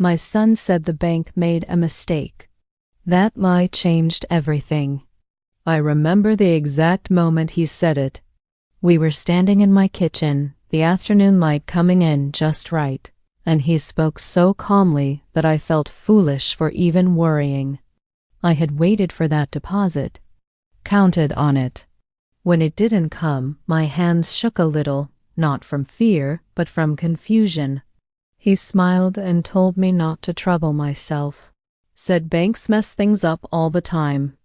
My son said the bank made a mistake. That lie changed everything. I remember the exact moment he said it. We were standing in my kitchen, the afternoon light coming in just right, and he spoke so calmly that I felt foolish for even worrying. I had waited for that deposit, counted on it. When it didn't come, my hands shook a little, not from fear, but from confusion. He smiled and told me not to trouble myself. Said banks mess things up all the time.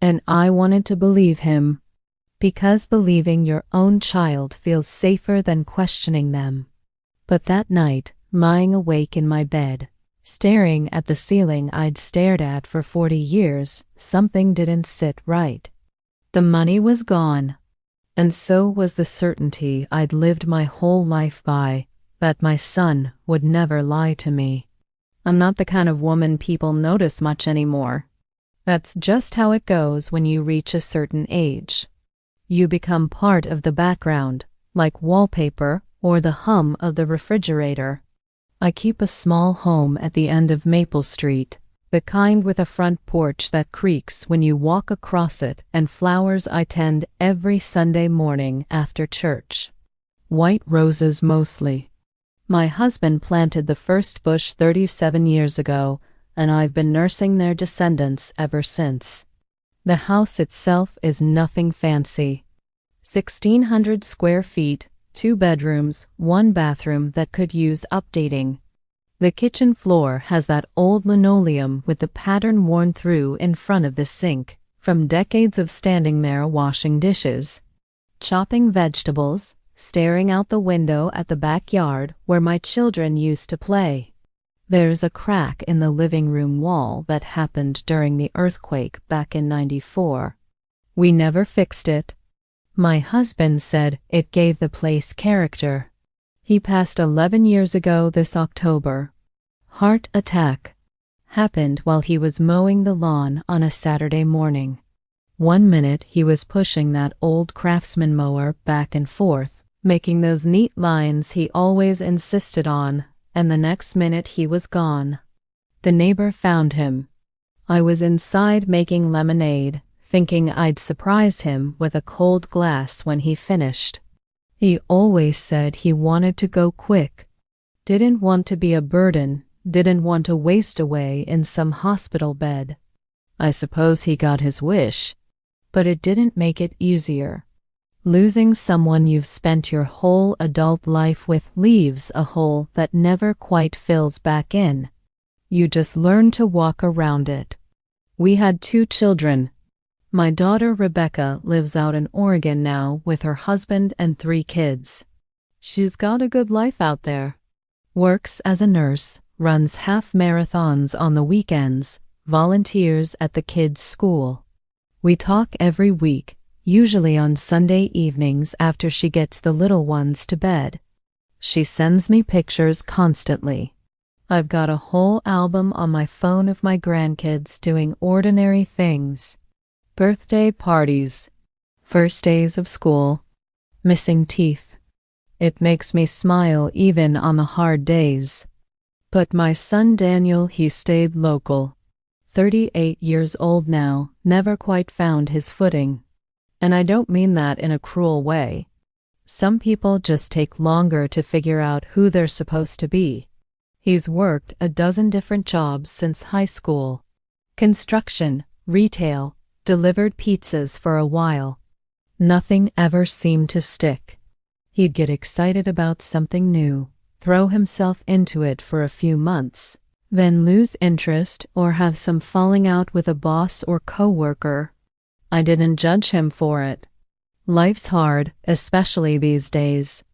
And I wanted to believe him, because believing your own child feels safer than questioning them. But that night, lying awake in my bed, staring at the ceiling I'd stared at for 40 years, something didn't sit right. The money was gone, and so was the certainty I'd lived my whole life by, that my son would never lie to me. I'm not the kind of woman people notice much anymore. That's just how it goes when you reach a certain age. You become part of the background, like wallpaper or the hum of the refrigerator. I keep a small home at the end of Maple Street, the kind with a front porch that creaks when you walk across it, and flowers I tend every Sunday morning after church. White roses mostly. My husband planted the first bush 37 years ago, and I've been nursing their descendants ever since. The house itself is nothing fancy. 1,600 square feet, 2 bedrooms, 1 bathroom that could use updating. The kitchen floor has that old linoleum with the pattern worn through in front of the sink, from decades of standing there washing dishes. Chopping vegetables, staring out the window at the backyard where my children used to play. There's a crack in the living room wall that happened during the earthquake back in '94. We never fixed it. My husband said it gave the place character. He passed 11 years ago this October. Heart attack. Happened while he was mowing the lawn on a Saturday morning. One minute he was pushing that old Craftsman mower back and forth, making those neat lines he always insisted on, and the next minute he was gone. The neighbor found him. I was inside making lemonade, thinking I'd surprise him with a cold glass when he finished. He always said he wanted to go quick, didn't want to be a burden, didn't want to waste away in some hospital bed. I suppose he got his wish, but it didn't make it easier. Losing someone you've spent your whole adult life with leaves a hole that never quite fills back in. You just learn to walk around it. We had 2 children. My daughter Rebecca lives out in Oregon now with her husband and 3 kids. She's got a good life out there. Works as a nurse, runs half marathons on the weekends, volunteers at the kids' school. We talk every week, usually on Sunday evenings after she gets the little ones to bed. She sends me pictures constantly. I've got a whole album on my phone of my grandkids doing ordinary things. Birthday parties, first days of school, missing teeth. It makes me smile even on the hard days. But my son Daniel, he stayed local. 38 years old now, never quite found his footing. And I don't mean that in a cruel way. Some people just take longer to figure out who they're supposed to be. He's worked a dozen different jobs since high school. Construction, retail, delivered pizzas for a while. Nothing ever seemed to stick. He'd get excited about something new, throw himself into it for a few months, then lose interest or have some falling out with a boss or coworker. I didn't judge him for it. Life's hard, especially these days.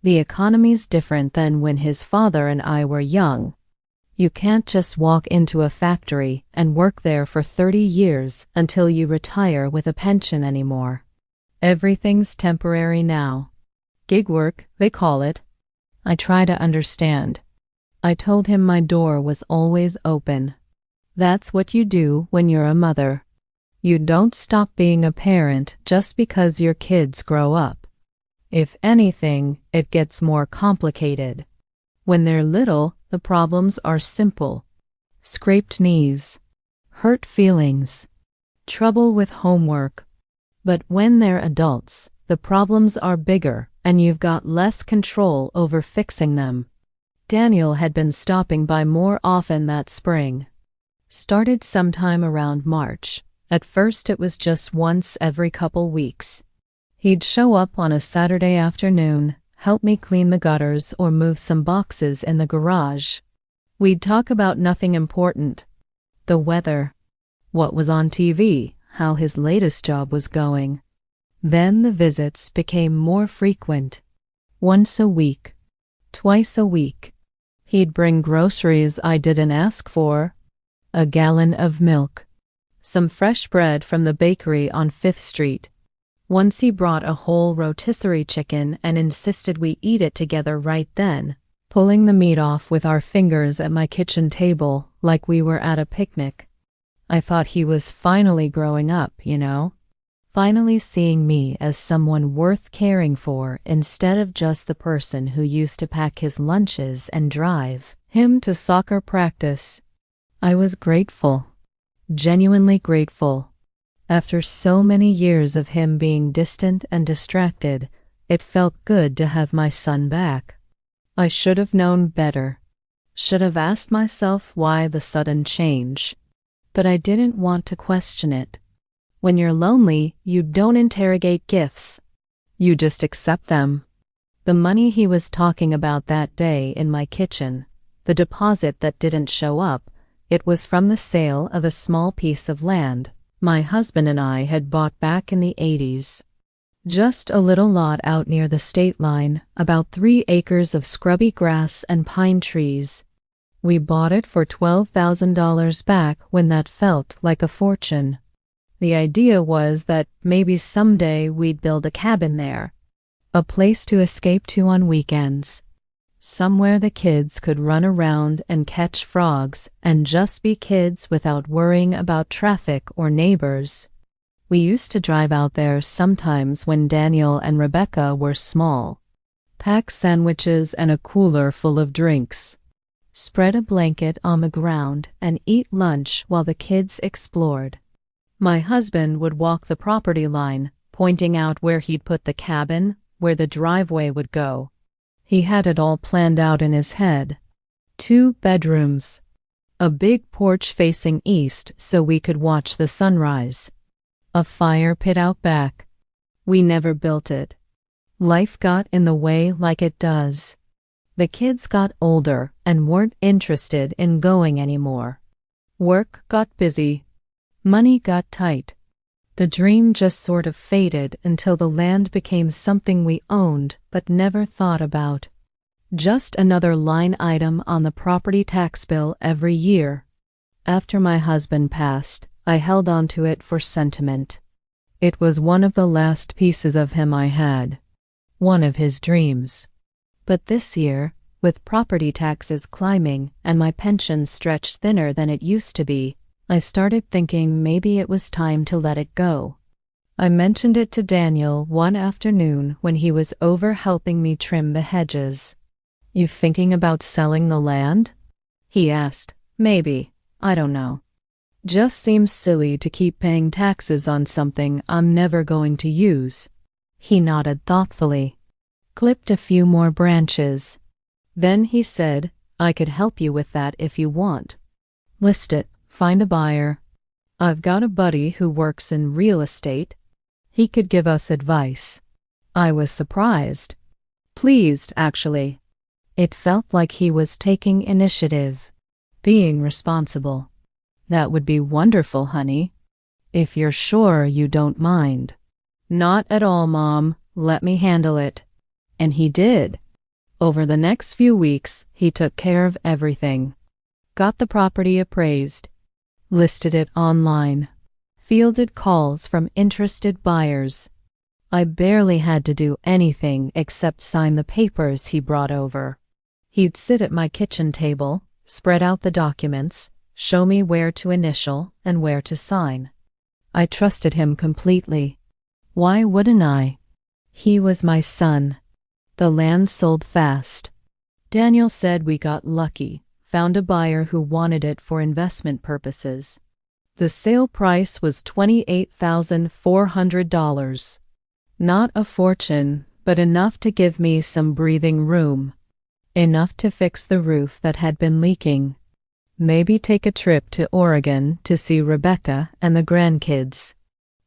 The economy's different than when his father and I were young. You can't just walk into a factory and work there for 30 years until you retire with a pension anymore. Everything's temporary now. Gig work, they call it. I try to understand. I told him my door was always open. That's what you do when you're a mother. You don't stop being a parent just because your kids grow up. If anything, it gets more complicated. When they're little, the problems are simple. Scraped knees, hurt feelings, trouble with homework. But when they're adults, the problems are bigger, and you've got less control over fixing them. Daniel had been stopping by more often that spring. Started sometime around March. At first it was just once every couple weeks. He'd show up on a Saturday afternoon, help me clean the gutters or move some boxes in the garage. We'd talk about nothing important. The weather, what was on TV, how his latest job was going. Then the visits became more frequent. Once a week, twice a week. He'd bring groceries I didn't ask for, a gallon of milk, some fresh bread from the bakery on 5th Street. Once he brought a whole rotisserie chicken and insisted we eat it together right then, pulling the meat off with our fingers at my kitchen table like we were at a picnic. I thought he was finally growing up, finally seeing me as someone worth caring for instead of just the person who used to pack his lunches and drive him to soccer practice. I was grateful, genuinely grateful. After so many years of him being distant and distracted, it felt good to have my son back. I should have known better. Should have asked myself why the sudden change. But I didn't want to question it. When you're lonely, you don't interrogate gifts. You just accept them. The money he was talking about that day in my kitchen, the deposit that didn't show up, it was from the sale of a small piece of land my husband and I had bought back in the 80s. Just a little lot out near the state line, about 3 acres of scrubby grass and pine trees. We bought it for $12,000 back when that felt like a fortune. The idea was that maybe someday we'd build a cabin there, a place to escape to on weekends, somewhere the kids could run around and catch frogs and just be kids without worrying about traffic or neighbors. We used to drive out there sometimes when Daniel and Rebecca were small, pack sandwiches and a cooler full of drinks, spread a blanket on the ground and eat lunch while the kids explored. My husband would walk the property line, pointing out where he'd put the cabin, where the driveway would go. He had it all planned out in his head. 2 bedrooms, a big porch facing east so we could watch the sunrise, a fire pit out back. We never built it. Life got in the way like it does. The kids got older and weren't interested in going anymore. Work got busy. Money got tight. The dream just sort of faded until the land became something we owned but never thought about. Just another line item on the property tax bill every year. After my husband passed, I held on to it for sentiment. It was one of the last pieces of him I had. One of his dreams. But this year, with property taxes climbing and my pension stretched thinner than it used to be, I started thinking maybe it was time to let it go. I mentioned it to Daniel one afternoon when he was over helping me trim the hedges. "You thinking about selling the land?" he asked. "Maybe. I don't know. Just seems silly to keep paying taxes on something I'm never going to use." He nodded thoughtfully, clipped a few more branches. Then he said, "I could help you with that if you want. List it. Find a buyer. I've got a buddy who works in real estate. He could give us advice." I was surprised. Pleased, actually. It felt like he was taking initiative, being responsible. "That would be wonderful, honey. If you're sure you don't mind." "Not at all, Mom. Let me handle it." And he did. Over the next few weeks, he took care of everything. Got the property appraised. Listed it online. Fielded calls from interested buyers. I barely had to do anything except sign the papers he brought over. He'd sit at my kitchen table, spread out the documents, show me where to initial and where to sign. I trusted him completely. Why wouldn't I? He was my son. The land sold fast. Daniel said we got lucky, found a buyer who wanted it for investment purposes. The sale price was $28,400. Not a fortune, but enough to give me some breathing room. Enough to fix the roof that had been leaking. Maybe take a trip to Oregon to see Rebecca and the grandkids.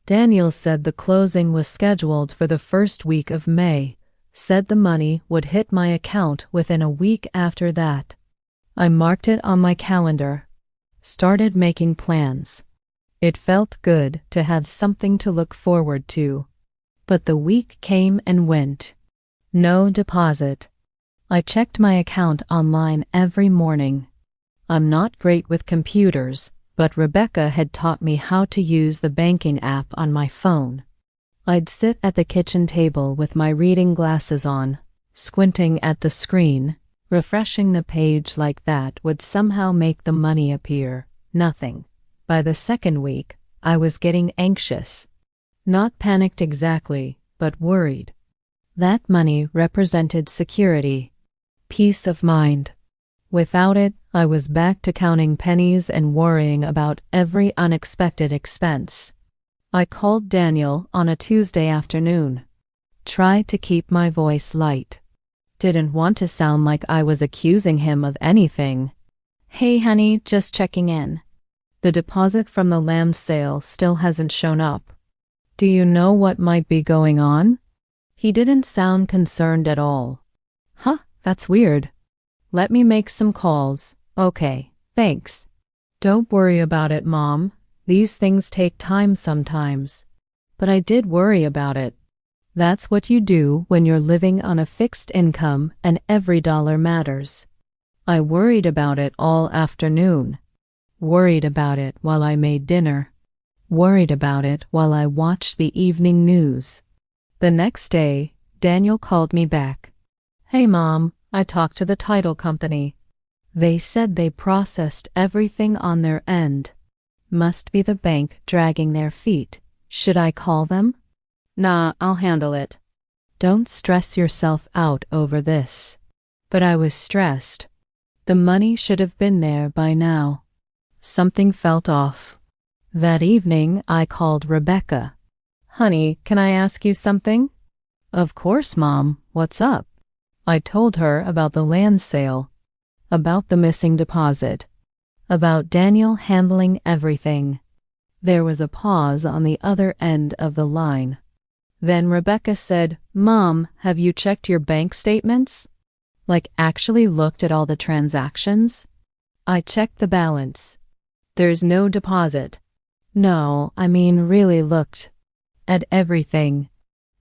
Daniel said the closing was scheduled for the first week of May, said the money would hit my account within a week after that. I marked it on my calendar. Started making plans. It felt good to have something to look forward to. But the week came and went. No deposit. I checked my account online every morning. I'm not great with computers, but Rebecca had taught me how to use the banking app on my phone. I'd sit at the kitchen table with my reading glasses on, squinting at the screen. Refreshing the page like that would somehow make the money appear. Nothing. By the second week, I was getting anxious. Not panicked exactly, but worried. That money represented security. Peace of mind. Without it, I was back to counting pennies and worrying about every unexpected expense. I called Daniel on a Tuesday afternoon. Tried to keep my voice light. Didn't want to sound like I was accusing him of anything. Hey honey, just checking in. The deposit from the lamb sale still hasn't shown up. Do you know what might be going on? He didn't sound concerned at all. Huh, that's weird. Let me make some calls. Okay, thanks. Don't worry about it, Mom. These things take time sometimes. But I did worry about it. That's what you do when you're living on a fixed income and every dollar matters. I worried about it all afternoon. Worried about it while I made dinner. Worried about it while I watched the evening news. The next day, Daniel called me back. Hey Mom, I talked to the title company. They said they processed everything on their end. Must be the bank dragging their feet. Should I call them? Nah, I'll handle it. Don't stress yourself out over this. But I was stressed. The money should have been there by now. Something felt off. That evening, I called Rebecca. Honey, can I ask you something? Of course, Mom. What's up? I told her about the land sale, about the missing deposit, about Daniel handling everything. There was a pause on the other end of the line. Then Rebecca said, Mom, have you checked your bank statements? Like actually looked at all the transactions? I checked the balance. There's no deposit. No, I mean really looked at everything.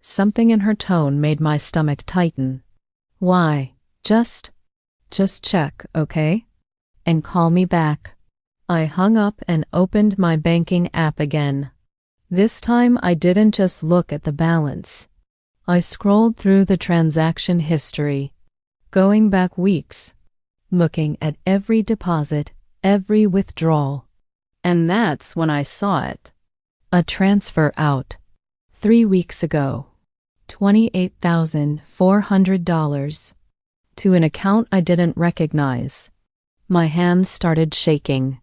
Something in her tone made my stomach tighten. Why? Just check, okay? And call me back. I hung up and opened my banking app again. This time I didn't just look at the balance. I scrolled through the transaction history, going back weeks, looking at every deposit, every withdrawal. And that's when I saw it. A transfer out. 3 weeks ago. $28,400. To an account I didn't recognize. My hands started shaking.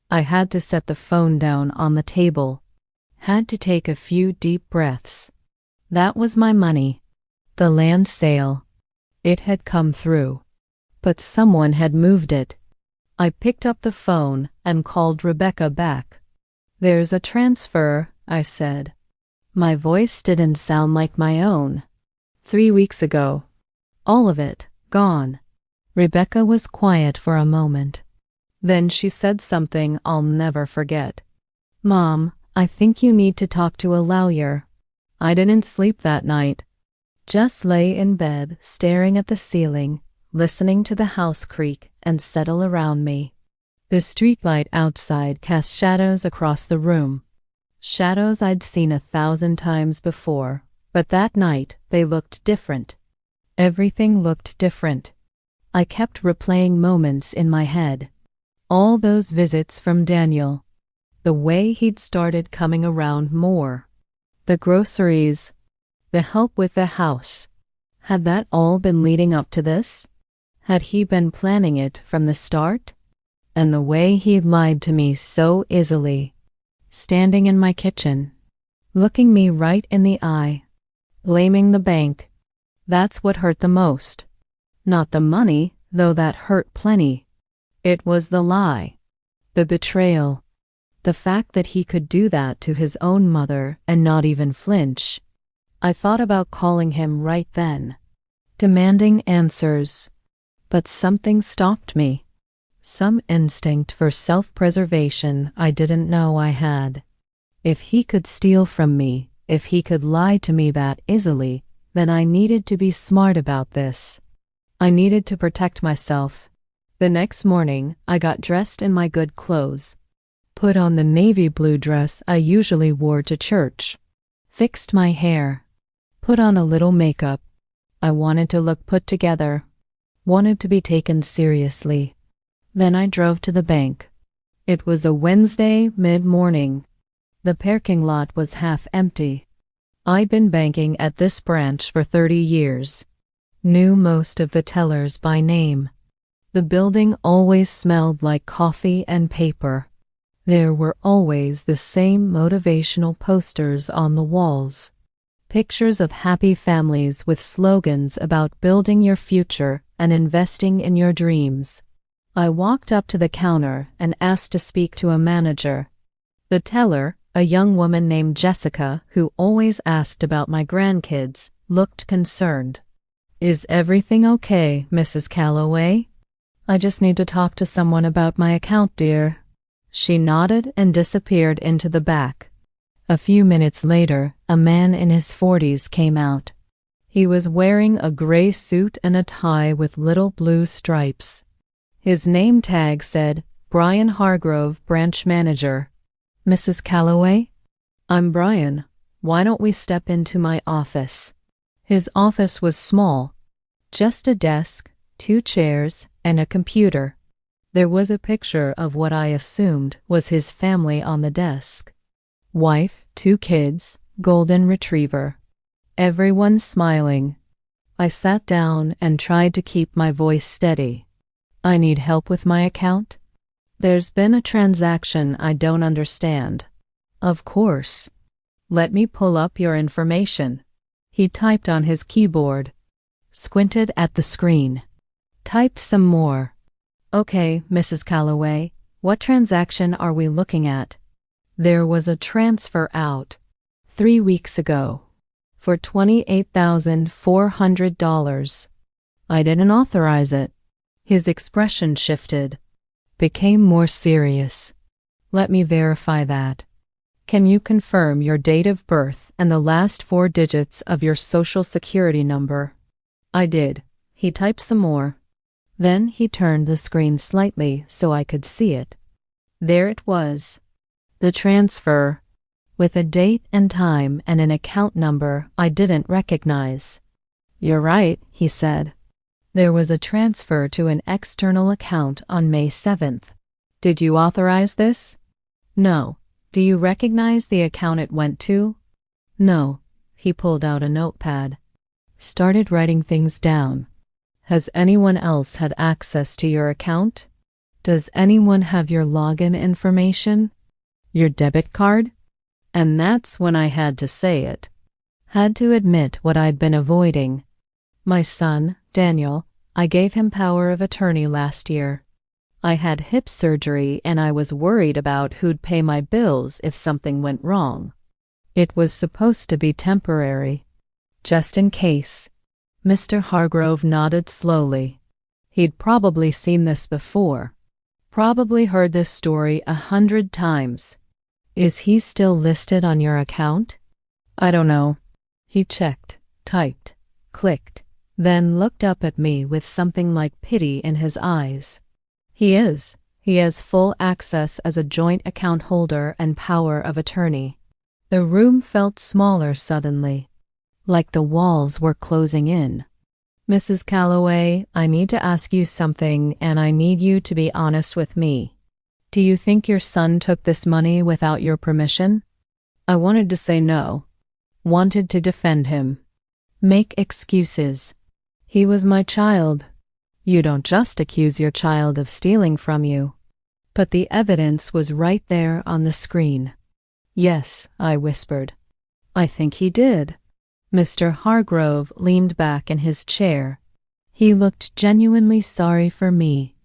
I had to set the phone down on the table. Had to take a few deep breaths. That was my money. The land sale. It had come through. But someone had moved it. I picked up the phone and called Rebecca back. There's a transfer, I said. My voice didn't sound like my own. 3 weeks ago. All of it, gone. Rebecca was quiet for a moment. Then she said something I'll never forget. Mom, I think you need to talk to a lawyer. I didn't sleep that night. Just lay in bed, staring at the ceiling, listening to the house creak and settle around me. The streetlight outside cast shadows across the room. Shadows I'd seen 1,000 times before, but that night they looked different. Everything looked different. I kept replaying moments in my head. All those visits from Daniel. The way he'd started coming around more. The groceries. The help with the house. Had that all been leading up to this? Had he been planning it from the start? And the way he lied to me so easily, standing in my kitchen, looking me right in the eye, blaming the bank. That's what hurt the most. Not the money, though that hurt plenty. It was the lie, the betrayal, the fact that he could do that to his own mother and not even flinch. I thought about calling him right then, demanding answers, but something stopped me. Some instinct for self-preservation I didn't know I had. If he could steal from me, if he could lie to me that easily, then I needed to be smart about this. I needed to protect myself. The next morning, I got dressed in my good clothes, put on the navy blue dress I usually wore to church, fixed my hair, put on a little makeup. I wanted to look put together, wanted to be taken seriously. Then I drove to the bank. It was a Wednesday mid-morning. The parking lot was half empty. I'd been banking at this branch for 30 years. Knew most of the tellers by name. The building always smelled like coffee and paper. There were always the same motivational posters on the walls. Pictures of happy families with slogans about building your future and investing in your dreams. I walked up to the counter and asked to speak to a manager. The teller, a young woman named Jessica, who always asked about my grandkids, looked concerned. "Is everything okay, Mrs. Calloway?" "I just need to talk to someone about my account, dear." She nodded and disappeared into the back. A few minutes later, a man in his 40s came out. He was wearing a gray suit and a tie with little blue stripes. His name tag said, Brian Hargrove, branch manager. "Mrs. Calloway?" "I'm Brian. Why don't we step into my office?" His office was small. Just a desk, 2 chairs, and a computer. There was a picture of what I assumed was his family on the desk. Wife, 2 kids, golden retriever. Everyone smiling. I sat down and tried to keep my voice steady. "I need help with my account. There's been a transaction I don't understand." "Of course. Let me pull up your information." He typed on his keyboard, squinted at the screen, typed some more. "Okay, Mrs. Calloway, what transaction are we looking at?" There was a transfer out 3 weeks ago for $28,400. I didn't authorize it. His expression shifted, became more serious. "Let me verify that. Can you confirm your date of birth and the last 4 digits of your social security number?" I did. He typed some more. Then he turned the screen slightly so I could see it. There it was. The transfer, with a date and time and an account number I didn't recognize. "You're right," he said. There was a transfer to an external account on May 7th. "Did you authorize this?" "No." "Do you recognize the account it went to?" "No." He pulled out a notepad, started writing things down. "Has anyone else had access to your account? Does anyone have your login information? Your debit card?" And that's when I had to say it. Had to admit what I'd been avoiding. My son, Daniel, I gave him power of attorney last year. I had hip surgery and I was worried about who'd pay my bills if something went wrong. It was supposed to be temporary. Just in case. Mr. Hargrove nodded slowly. He'd probably seen this before. Probably heard this story 100 times. "Is he still listed on your account?" "I don't know." He checked, typed, clicked, then looked up at me with something like pity in his eyes. "He is. He has full access as a joint account holder and power of attorney." The room felt smaller suddenly, like the walls were closing in. "Mrs. Calloway, I need to ask you something and I need you to be honest with me. Do you think your son took this money without your permission?" I wanted to say no. Wanted to defend him. Make excuses. He was my child. You don't just accuse your child of stealing from you. But the evidence was right there on the screen. Yes, I whispered. I think he did. Mr. Hargrove leaned back in his chair. He looked genuinely sorry for me.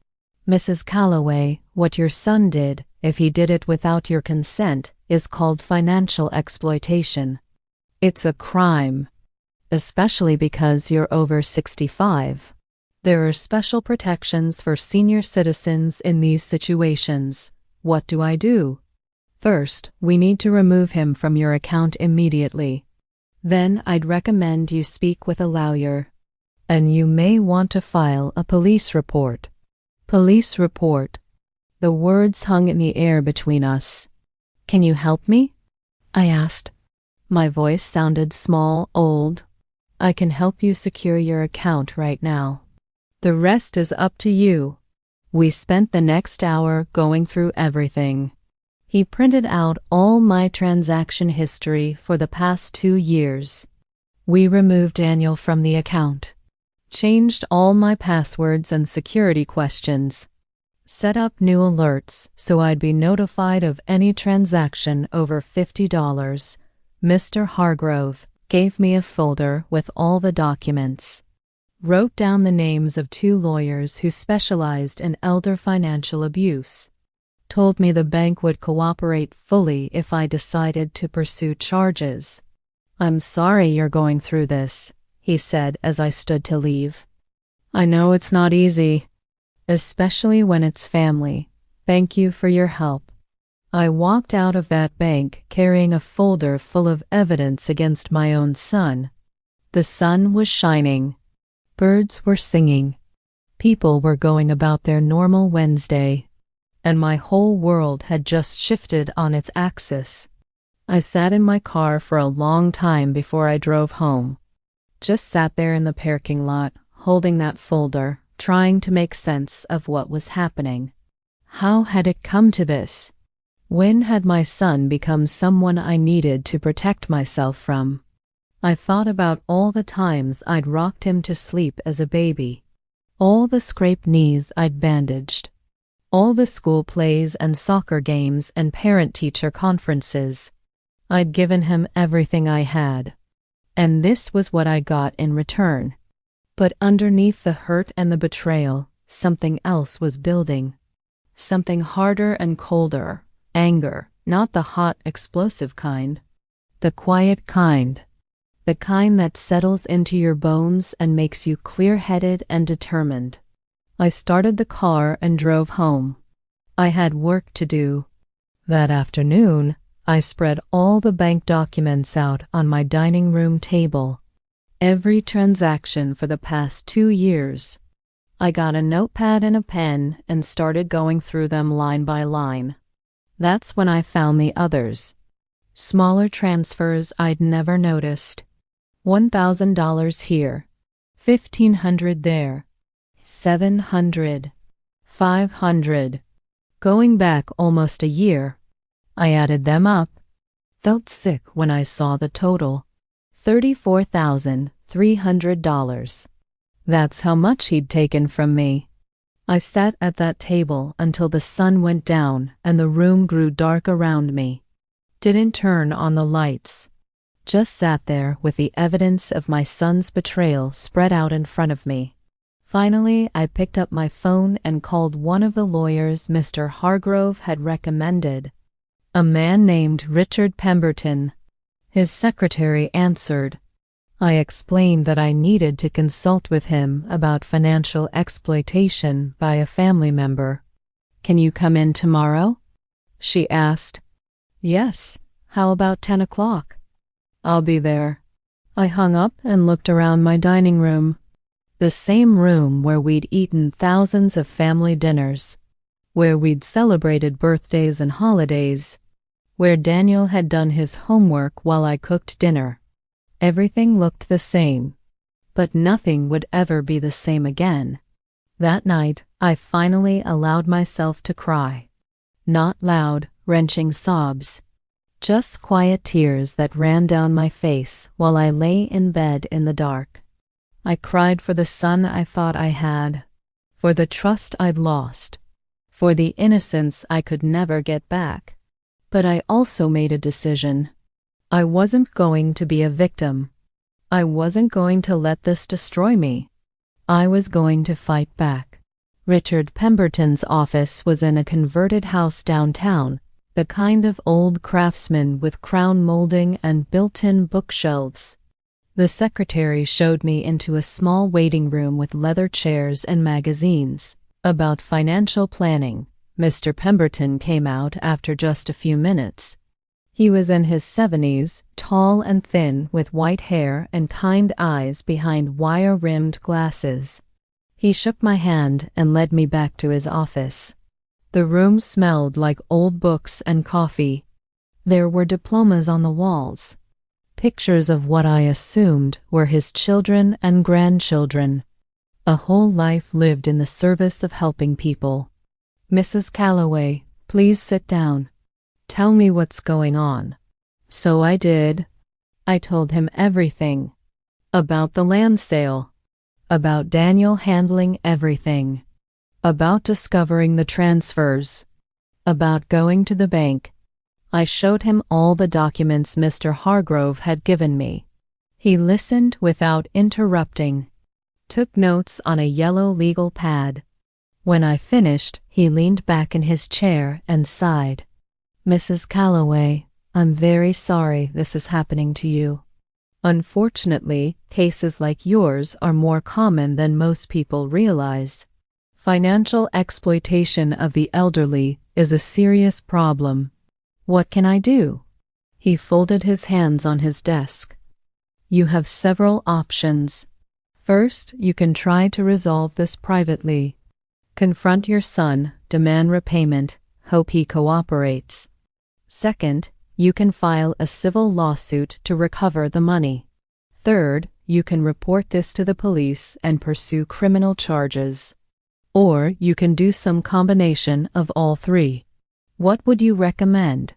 Mrs. Calloway, what your son did, if he did it without your consent, is called financial exploitation. It's a crime, especially because you're over 65. There are special protections for senior citizens in these situations. What do I do? First, we need to remove him from your account immediately. Then I'd recommend you speak with a lawyer. And you may want to file a police report. Police report. The words hung in the air between us. Can you help me? I asked. My voice sounded small, old. I can help you secure your account right now. The rest is up to you. We spent the next hour going through everything. He printed out all my transaction history for the past 2 years. We removed Daniel from the account, changed all my passwords and security questions, set up new alerts so I'd be notified of any transaction over $50. Mr. Hargrove gave me a folder with all the documents, wrote down the names of 2 lawyers who specialized in elder financial abuse, told me the bank would cooperate fully if I decided to pursue charges. I'm sorry you're going through this, he said as I stood to leave. I know it's not easy, especially when it's family. Thank you for your help. I walked out of that bank carrying a folder full of evidence against my own son. The sun was shining. Birds were singing. People were going about their normal Wednesday. And my whole world had just shifted on its axis. I sat in my car for a long time before I drove home. Just sat there in the parking lot, holding that folder, trying to make sense of what was happening. How had it come to this? When had my son become someone I needed to protect myself from? I thought about all the times I'd rocked him to sleep as a baby, all the scraped knees I'd bandaged, all the school plays and soccer games and parent-teacher conferences. I'd given him everything I had, and this was what I got in return. But underneath the hurt and the betrayal, something else was building. Something harder and colder. Anger, not the hot, explosive kind. The quiet kind. The kind that settles into your bones and makes you clear-headed and determined. I started the car and drove home. I had work to do. That afternoon, I spread all the bank documents out on my dining room table. Every transaction for the past 2 years. I got a notepad and a pen and started going through them line by line. That's when I found the others. Smaller transfers I'd never noticed. $1,000 here, $1,500 there, $700, $500. Going back almost a year, I added them up. Felt sick when I saw the total. $34,300. That's how much he'd taken from me. I sat at that table until the sun went down and the room grew dark around me. Didn't turn on the lights. Just sat there with the evidence of my son's betrayal spread out in front of me. Finally, I picked up my phone and called one of the lawyers Mr. Hargrove had recommended, a man named Richard Pemberton. His secretary answered. I explained that I needed to consult with him about financial exploitation by a family member. Can you come in tomorrow? She asked. Yes. How about 10 o'clock? I'll be there. I hung up and looked around my dining room. The same room where we'd eaten thousands of family dinners, where we'd celebrated birthdays and holidays, where Daniel had done his homework while I cooked dinner. Everything looked the same, but nothing would ever be the same again. That night, I finally allowed myself to cry. Not loud, wrenching sobs, just quiet tears that ran down my face while I lay in bed in the dark. I cried for the son I thought I had, for the trust I'd lost, for the innocence I could never get back. But I also made a decision. I wasn't going to be a victim. I wasn't going to let this destroy me. I was going to fight back. Richard Pemberton's office was in a converted house downtown, the kind of old craftsman with crown molding and built-in bookshelves. The secretary showed me into a small waiting room with leather chairs and magazines about financial planning. Mr. Pemberton came out after just a few minutes. He was in his 70s, tall and thin, with white hair and kind eyes behind wire-rimmed glasses. He shook my hand and led me back to his office. The room smelled like old books and coffee. There were diplomas on the walls, pictures of what I assumed were his children and grandchildren. A whole life lived in the service of helping people. "Mrs. Calloway, please sit down. Tell me what's going on." So I did. I told him everything. About the land sale. About Daniel handling everything. About discovering the transfers. About going to the bank. I showed him all the documents Mr. Hargrove had given me. He listened without interrupting, took notes on a yellow legal pad. When I finished, he leaned back in his chair and sighed. "Mrs. Calloway, I'm very sorry this is happening to you. Unfortunately, cases like yours are more common than most people realize. Financial exploitation of the elderly is a serious problem. What can I do?" He folded his hands on his desk. "You have several options. First, you can try to resolve this privately. Confront your son, demand repayment, hope he cooperates. Second, you can file a civil lawsuit to recover the money. Third, you can report this to the police and pursue criminal charges. Or you can do some combination of all three. What would you recommend?"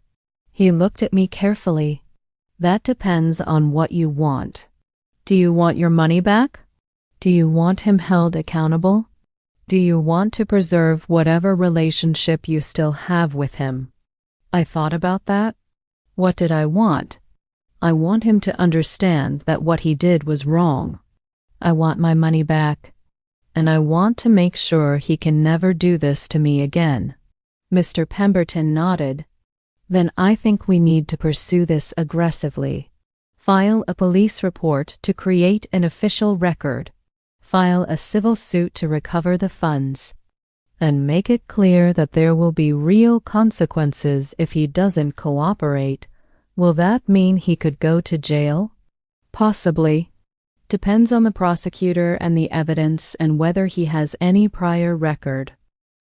He looked at me carefully. "That depends on what you want. Do you want your money back? Do you want him held accountable? Do you want to preserve whatever relationship you still have with him?" I thought about that. What did I want? I want him to understand that what he did was wrong. I want my money back. And I want to make sure he can never do this to me again. Mr. Pemberton nodded. "Then I think we need to pursue this aggressively. File a police report to create an official record. File a civil suit to recover the funds. And make it clear that there will be real consequences if he doesn't cooperate. Will that mean he could go to jail?" "Possibly. Depends on the prosecutor and the evidence and whether he has any prior record.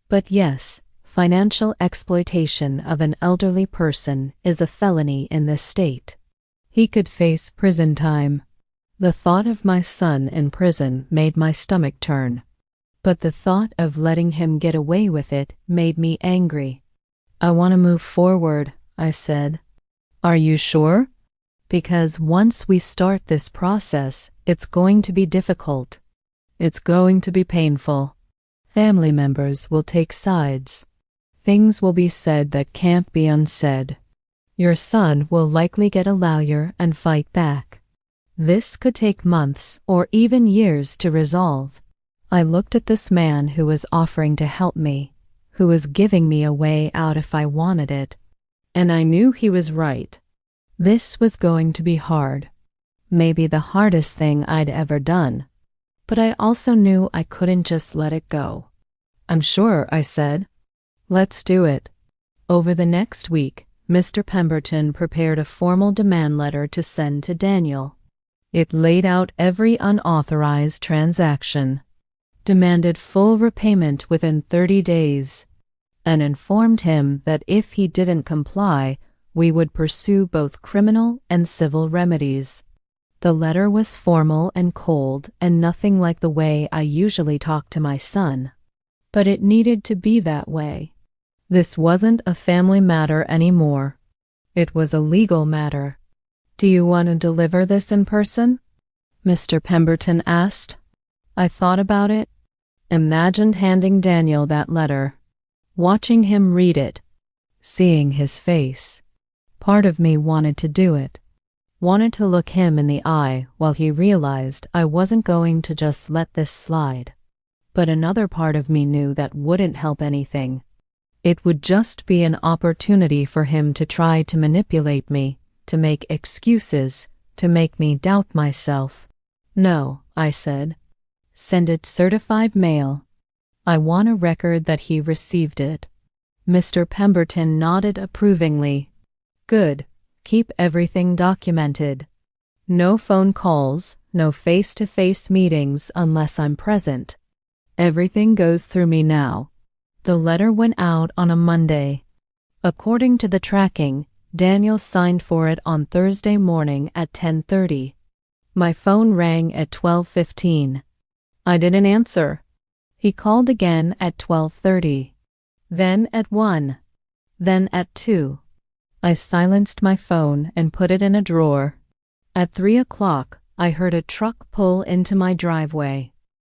But yes, financial exploitation of an elderly person is a felony in this state. He could face prison time." The thought of my son in prison made my stomach turn. But the thought of letting him get away with it made me angry. "I want to move forward," I said. "Are you sure? Because once we start this process, it's going to be difficult. It's going to be painful. Family members will take sides. Things will be said that can't be unsaid. Your son will likely get a lawyer and fight back. This could take months or even years to resolve." I looked at this man who was offering to help me, who was giving me a way out if I wanted it. And I knew he was right. This was going to be hard. Maybe the hardest thing I'd ever done. But I also knew I couldn't just let it go. "I'm sure," I said. "Let's do it." Over the next week, Mr. Pemberton prepared a formal demand letter to send to Daniel. It laid out every unauthorized transaction, demanded full repayment within 30 days, and informed him that if he didn't comply, we would pursue both criminal and civil remedies. The letter was formal and cold and nothing like the way I usually talk to my son. But it needed to be that way. This wasn't a family matter anymore. It was a legal matter. "Do you want to deliver this in person?" Mr. Pemberton asked. I thought about it. Imagined handing Daniel that letter, watching him read it, seeing his face. Part of me wanted to do it, wanted to look him in the eye while he realized I wasn't going to just let this slide. But another part of me knew that wouldn't help anything. It would just be an opportunity for him to try to manipulate me, to make excuses, to make me doubt myself. No, I said. Send it certified mail. I want a record that he received it. Mr. Pemberton nodded approvingly. Good. Keep everything documented. No phone calls, no face-to-face meetings unless I'm present. Everything goes through me now. The letter went out on a Monday. According to the tracking, Daniel signed for it on Thursday morning at 10:30. My phone rang at 12:15. I didn't answer. He called again at 12:30. Then at 1. Then at 2. I silenced my phone and put it in a drawer. At 3 o'clock, I heard a truck pull into my driveway.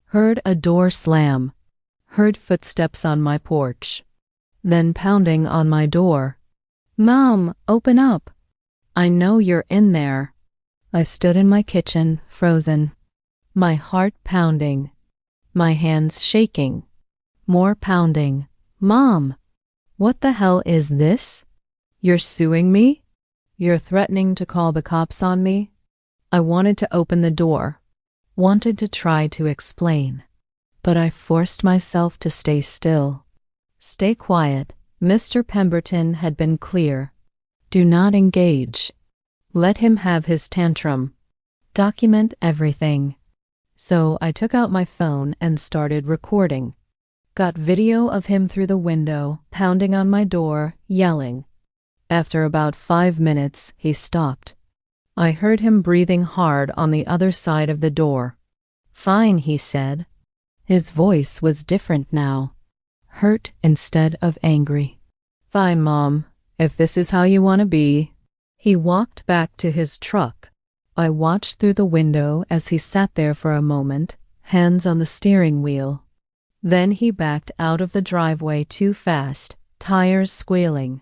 Heard a door slam. Heard footsteps on my porch. Then pounding on my door. Mom, open up. I know you're in there. I stood in my kitchen, frozen. My heart pounding. My hands shaking. More pounding. Mom, what the hell is this? You're suing me? You're threatening to call the cops on me? I wanted to open the door. Wanted to try to explain. But I forced myself to stay still. Stay quiet. Mr. Pemberton had been clear. Do not engage. Let him have his tantrum. Document everything. So I took out my phone and started recording. Got video of him through the window, pounding on my door, yelling. After about 5 minutes, he stopped. I heard him breathing hard on the other side of the door. Fine, he said. His voice was different now. Hurt instead of angry. Fine, Mom, if this is how you want to be. He walked back to his truck. I watched through the window as he sat there for a moment, hands on the steering wheel. Then he backed out of the driveway too fast, tires squealing.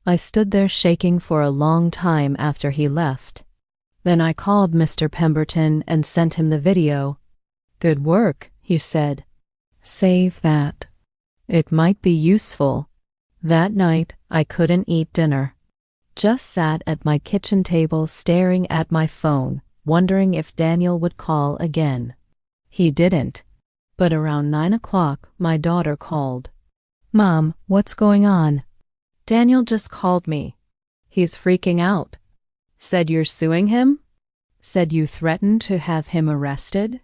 I stood there shaking for a long time after he left. Then I called Mr. Pemberton and sent him the video. Good work, he said. Save that. It might be useful. That night, I couldn't eat dinner. Just sat at my kitchen table staring at my phone, wondering if Daniel would call again. He didn't. But around 9 o'clock, my daughter called. Mom, what's going on? Daniel just called me. He's freaking out. Said you're suing him? Said you threatened to have him arrested?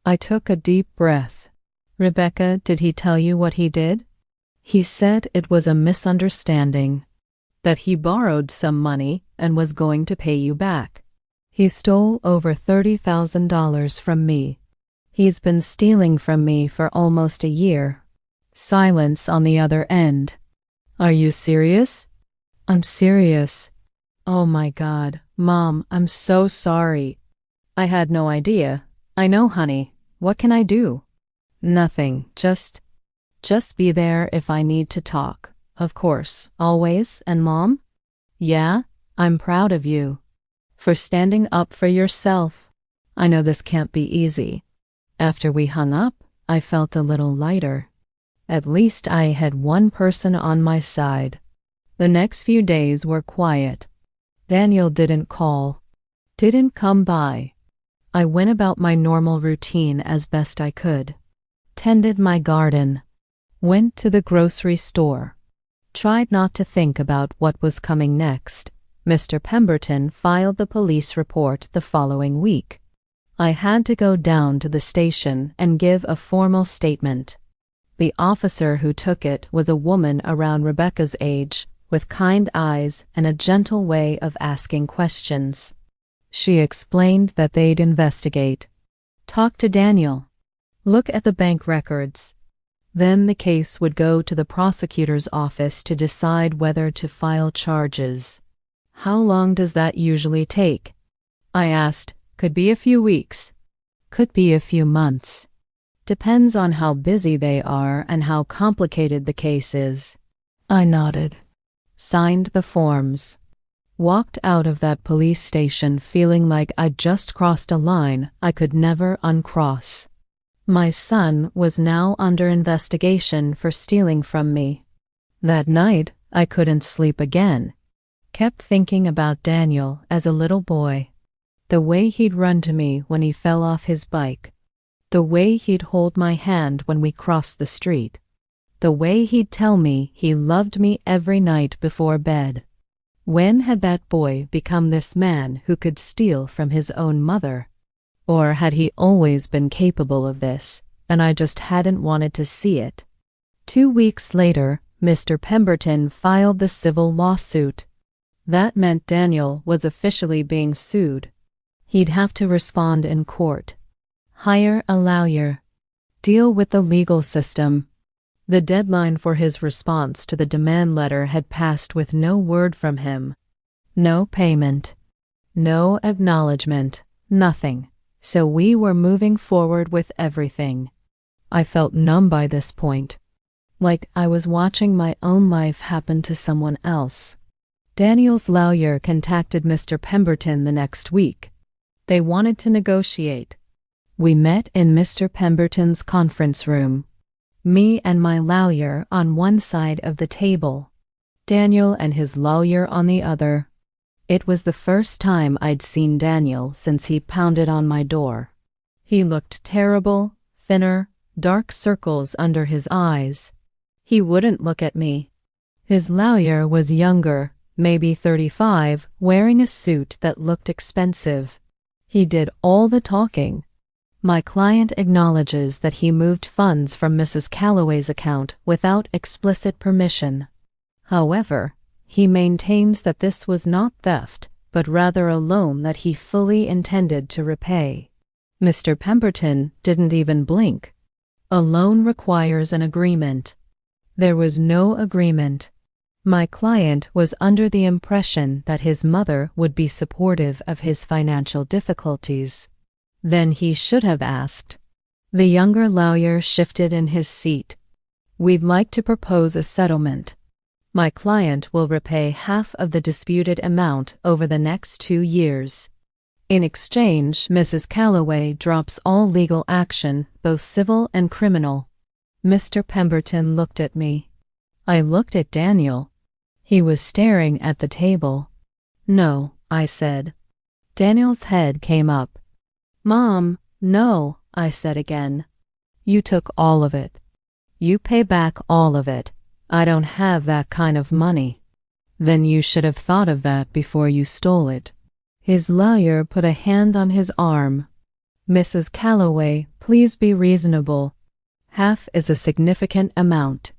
I took a deep breath. Rebecca, did he tell you what he did? He said it was a misunderstanding. That he borrowed some money and was going to pay you back. He stole over $30,000 from me. He's been stealing from me for almost a year. Silence on the other end. Are you serious? I'm serious. Oh my God, Mom, I'm so sorry. I had no idea. I know, honey. What can I do? Nothing. Just be there if I need to talk. Of course, always. And Mom? Yeah, I'm proud of you. For standing up for yourself. I know this can't be easy. After we hung up, I felt a little lighter. At least I had one person on my side. The next few days were quiet. Daniel didn't call. Didn't come by. I went about my normal routine as best I could. Tended my garden. Went to the grocery store. Tried not to think about what was coming next. Mr. Pemberton filed the police report the following week. I had to go down to the station and give a formal statement. The officer who took it was a woman around Rebecca's age, with kind eyes and a gentle way of asking questions. She explained that they'd investigate. Talk to Daniel. Look at the bank records. Then the case would go to the prosecutor's office to decide whether to file charges. How long does that usually take? I asked. Could be a few weeks. Could be a few months. Depends on how busy they are and how complicated the case is. I nodded, signed the forms, walked out of that police station feeling like I'd just crossed a line I could never uncross. My son was now under investigation for stealing from me. That night, I couldn't sleep again. Kept thinking about Daniel as a little boy. The way he'd run to me when he fell off his bike. The way he'd hold my hand when we crossed the street. The way he'd tell me he loved me every night before bed. When had that boy become this man who could steal from his own mother? Or had he always been capable of this, and I just hadn't wanted to see it? 2 weeks later, Mr. Pemberton filed the civil lawsuit. That meant Daniel was officially being sued. He'd have to respond in court. Hire a lawyer. Deal with the legal system. The deadline for his response to the demand letter had passed with no word from him. No payment. No acknowledgement. Nothing. So we were moving forward with everything. I felt numb by this point. Like I was watching my own life happen to someone else. Daniel's lawyer contacted Mr. Pemberton the next week. They wanted to negotiate. We met in Mr. Pemberton's conference room. Me and my lawyer on one side of the table. Daniel and his lawyer on the other. It was the first time I'd seen Daniel since he pounded on my door. He looked terrible, thinner, dark circles under his eyes. He wouldn't look at me. His lawyer was younger, maybe 35, wearing a suit that looked expensive. He did all the talking. My client acknowledges that he moved funds from Mrs. Calloway's account without explicit permission. However, he maintains that this was not theft, but rather a loan that he fully intended to repay. Mr. Pemberton didn't even blink. A loan requires an agreement. There was no agreement. My client was under the impression that his mother would be supportive of his financial difficulties. Then he should have asked. The younger lawyer shifted in his seat. We'd like to propose a settlement. My client will repay half of the disputed amount over the next 2 years. In exchange, Mrs. Calloway drops all legal action, both civil and criminal. Mr. Pemberton looked at me. I looked at Daniel. He was staring at the table. No, I said. Daniel's head came up. Mom, no, I said again. You took all of it. You pay back all of it. I don't have that kind of money. Then you should have thought of that before you stole it. His lawyer put a hand on his arm. Mrs. Calloway, please be reasonable. Half is a significant amount.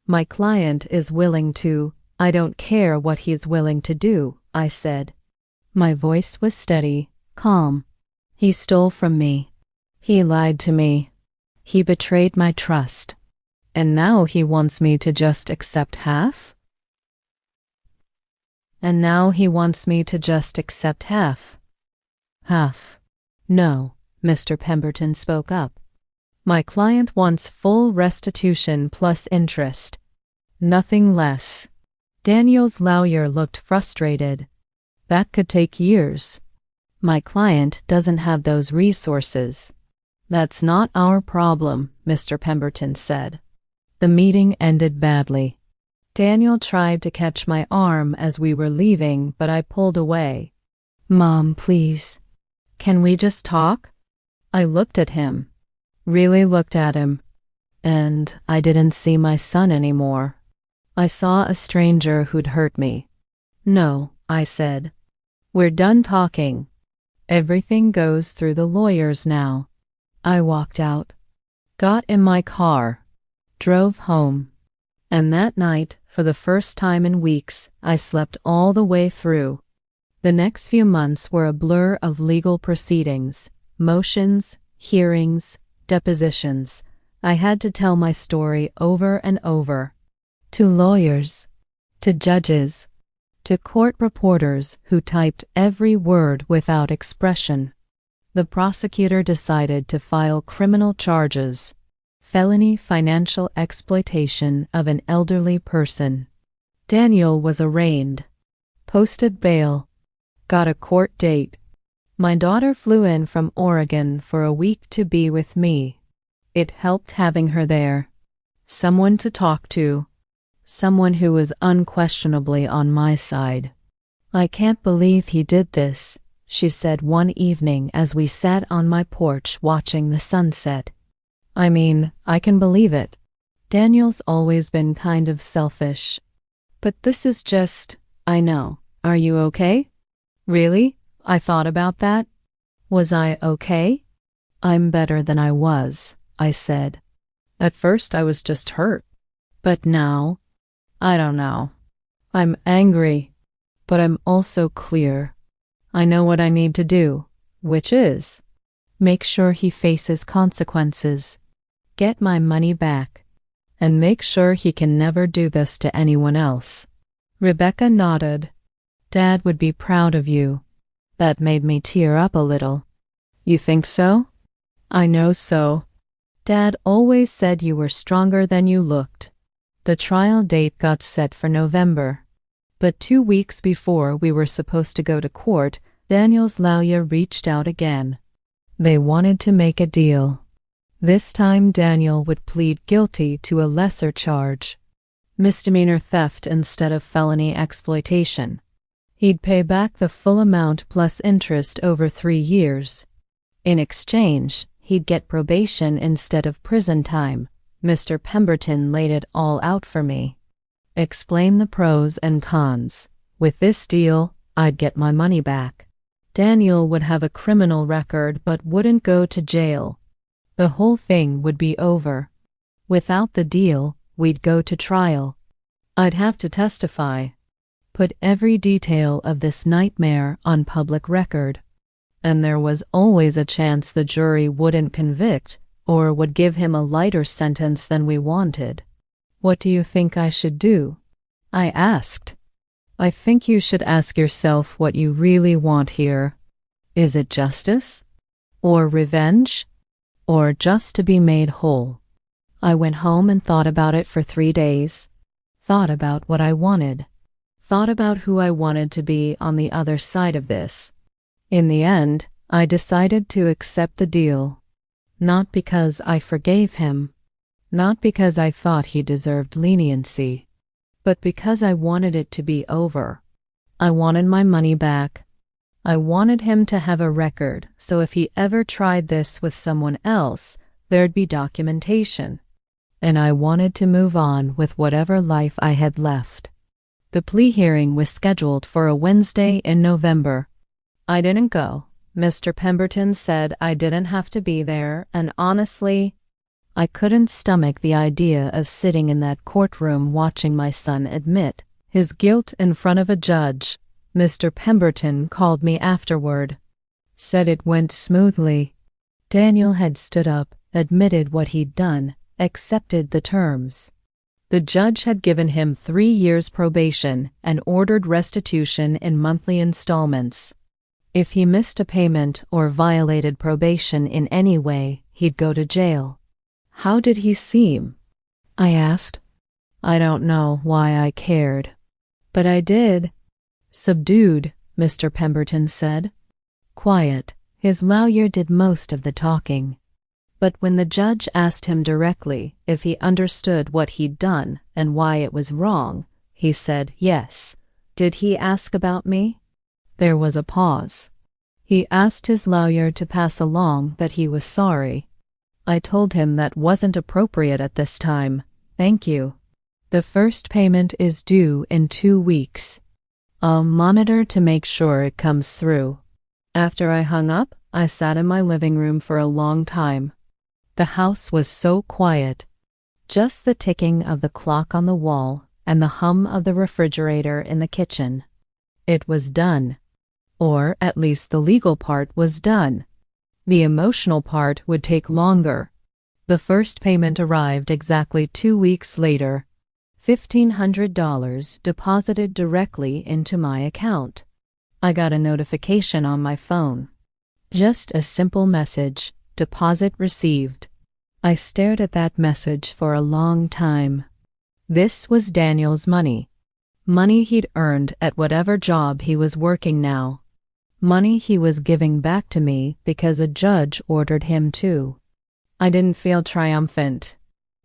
My client is willing to. I don't care what he's willing to do, I said. My voice was steady, calm. He stole from me. He lied to me. He betrayed my trust. And now he wants me to just accept half? And now he wants me to just accept half. Half. No, Mr. Pemberton spoke up. My client wants full restitution plus interest. Nothing less. Daniel's lawyer looked frustrated. That could take years. My client doesn't have those resources. That's not our problem, Mr. Pemberton said. The meeting ended badly. Daniel tried to catch my arm as we were leaving, but I pulled away. Mom, please. Can we just talk? I looked at him. Really looked at him. And I didn't see my son anymore. I saw a stranger who'd hurt me. No, I said. We're done talking. Everything goes through the lawyers now. I walked out. Got in my car. Drove home. And that night, for the first time in weeks, I slept all the way through. The next few months were a blur of legal proceedings, motions, hearings, depositions. I had to tell my story over and over. To lawyers, to judges, to court reporters who typed every word without expression. The prosecutor decided to file criminal charges: felony financial exploitation of an elderly person. Daniel was arraigned, posted bail, got a court date. My daughter flew in from Oregon for a week to be with me. It helped having her there. Someone to talk to. Someone who was unquestionably on my side. "I can't believe he did this," she said one evening as we sat on my porch watching the sunset. "I mean, I can believe it. Daniel's always been kind of selfish. But this is just, I know. Are you okay?" "Really? I thought about that. Was I okay?" "I'm better than I was," I said. "At first I was just hurt. But now, I don't know. I'm angry, but I'm also clear. I know what I need to do, which is make sure he faces consequences, get my money back, and make sure he can never do this to anyone else." Rebecca nodded. "Dad would be proud of you." That made me tear up a little. "You think so?" "I know so. Dad always said you were stronger than you looked." The trial date got set for November. But 2 weeks before we were supposed to go to court, Daniel's lawyer reached out again. They wanted to make a deal. This time Daniel would plead guilty to a lesser charge, misdemeanor theft instead of felony exploitation. He'd pay back the full amount plus interest over 3 years. In exchange, he'd get probation instead of prison time. Mr. Pemberton laid it all out for me. Explain the pros and cons. With this deal, I'd get my money back. Daniel would have a criminal record but wouldn't go to jail. The whole thing would be over. Without the deal, we'd go to trial. I'd have to testify. Put every detail of this nightmare on public record. And there was always a chance the jury wouldn't convict or would give him a lighter sentence than we wanted. "What do you think I should do?" I asked. "I think you should ask yourself what you really want here. Is it justice? Or revenge? Or just to be made whole?" I went home and thought about it for 3 days. Thought about what I wanted. Thought about who I wanted to be on the other side of this. In the end, I decided to accept the deal. Not because I forgave him. Not because I thought he deserved leniency. But because I wanted it to be over. I wanted my money back. I wanted him to have a record, so if he ever tried this with someone else, there'd be documentation. And I wanted to move on with whatever life I had left. The plea hearing was scheduled for a Wednesday in November. I didn't go. Mr. Pemberton said I didn't have to be there, and honestly, I couldn't stomach the idea of sitting in that courtroom watching my son admit his guilt in front of a judge. Mr. Pemberton called me afterward. Said it went smoothly. Daniel had stood up, admitted what he'd done, accepted the terms. The judge had given him 3 years probation and ordered restitution in monthly installments. If he missed a payment or violated probation in any way, he'd go to jail. How did he seem? I asked. I don't know why I cared. But I did. Subdued, Mr. Pemberton said. Quiet. His lawyer did most of the talking. But when the judge asked him directly if he understood what he'd done and why it was wrong, he said yes. Did he ask about me? There was a pause. He asked his lawyer to pass along that he was sorry. I told him that wasn't appropriate at this time. Thank you. The first payment is due in 2 weeks. I'll monitor to make sure it comes through. After I hung up, I sat in my living room for a long time. The house was so quiet. Just the ticking of the clock on the wall and the hum of the refrigerator in the kitchen. It was done. Or at least the legal part was done. The emotional part would take longer. The first payment arrived exactly 2 weeks later. $1,500 deposited directly into my account. I got a notification on my phone. Just a simple message, deposit received. I stared at that message for a long time. This was Daniel's money. Money he'd earned at whatever job he was working now. Money he was giving back to me because a judge ordered him to. I didn't feel triumphant.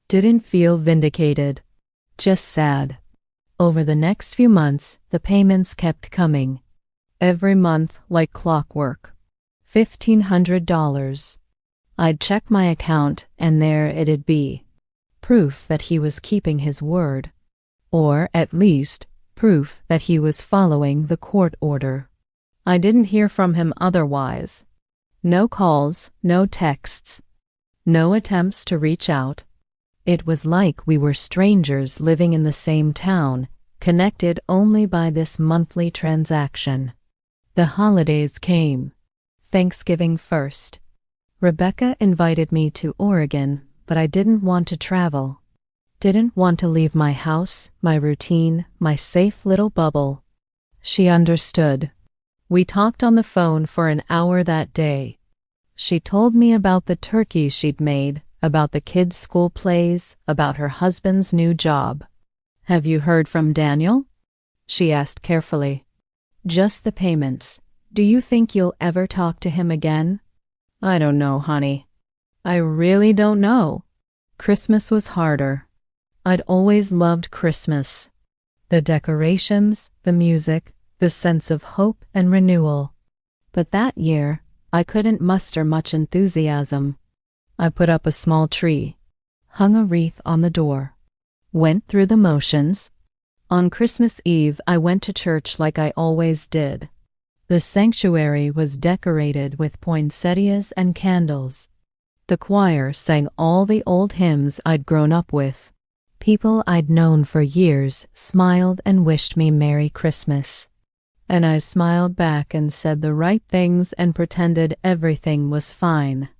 Didn't feel vindicated. Just sad. Over the next few months, the payments kept coming. Every month like clockwork. $1,500. I'd check my account and there it'd be. Proof that he was keeping his word. Or, at least, proof that he was following the court order. I didn't hear from him otherwise. No calls, no texts. No attempts to reach out. It was like we were strangers living in the same town, connected only by this monthly transaction. The holidays came. Thanksgiving first. Rebecca invited me to Oregon, but I didn't want to travel. Didn't want to leave my house, my routine, my safe little bubble. She understood. We talked on the phone for an hour that day. She told me about the turkeys she'd made, about the kids' school plays, about her husband's new job. "Have you heard from Daniel?" she asked carefully. "Just the payments. Do you think you'll ever talk to him again?" "I don't know, honey. I really don't know." Christmas was harder. I'd always loved Christmas. The decorations, the music, the sense of hope and renewal. But that year, I couldn't muster much enthusiasm. I put up a small tree, hung a wreath on the door, went through the motions. On Christmas Eve, I went to church like I always did. The sanctuary was decorated with poinsettias and candles. The choir sang all the old hymns I'd grown up with. People I'd known for years smiled and wished me Merry Christmas. And I smiled back and said the right things and pretended everything was fine.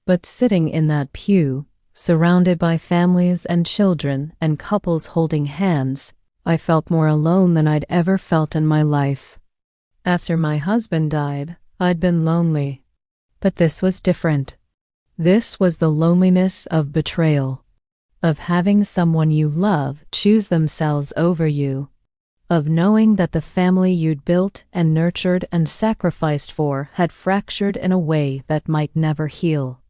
But sitting in that pew, surrounded by families and children and couples holding hands, I felt more alone than I'd ever felt in my life. After my husband died, I'd been lonely. But this was different. This was the loneliness of betrayal, of having someone you love choose themselves over you, of knowing that the family you'd built and nurtured and sacrificed for had fractured in a way that might never heal.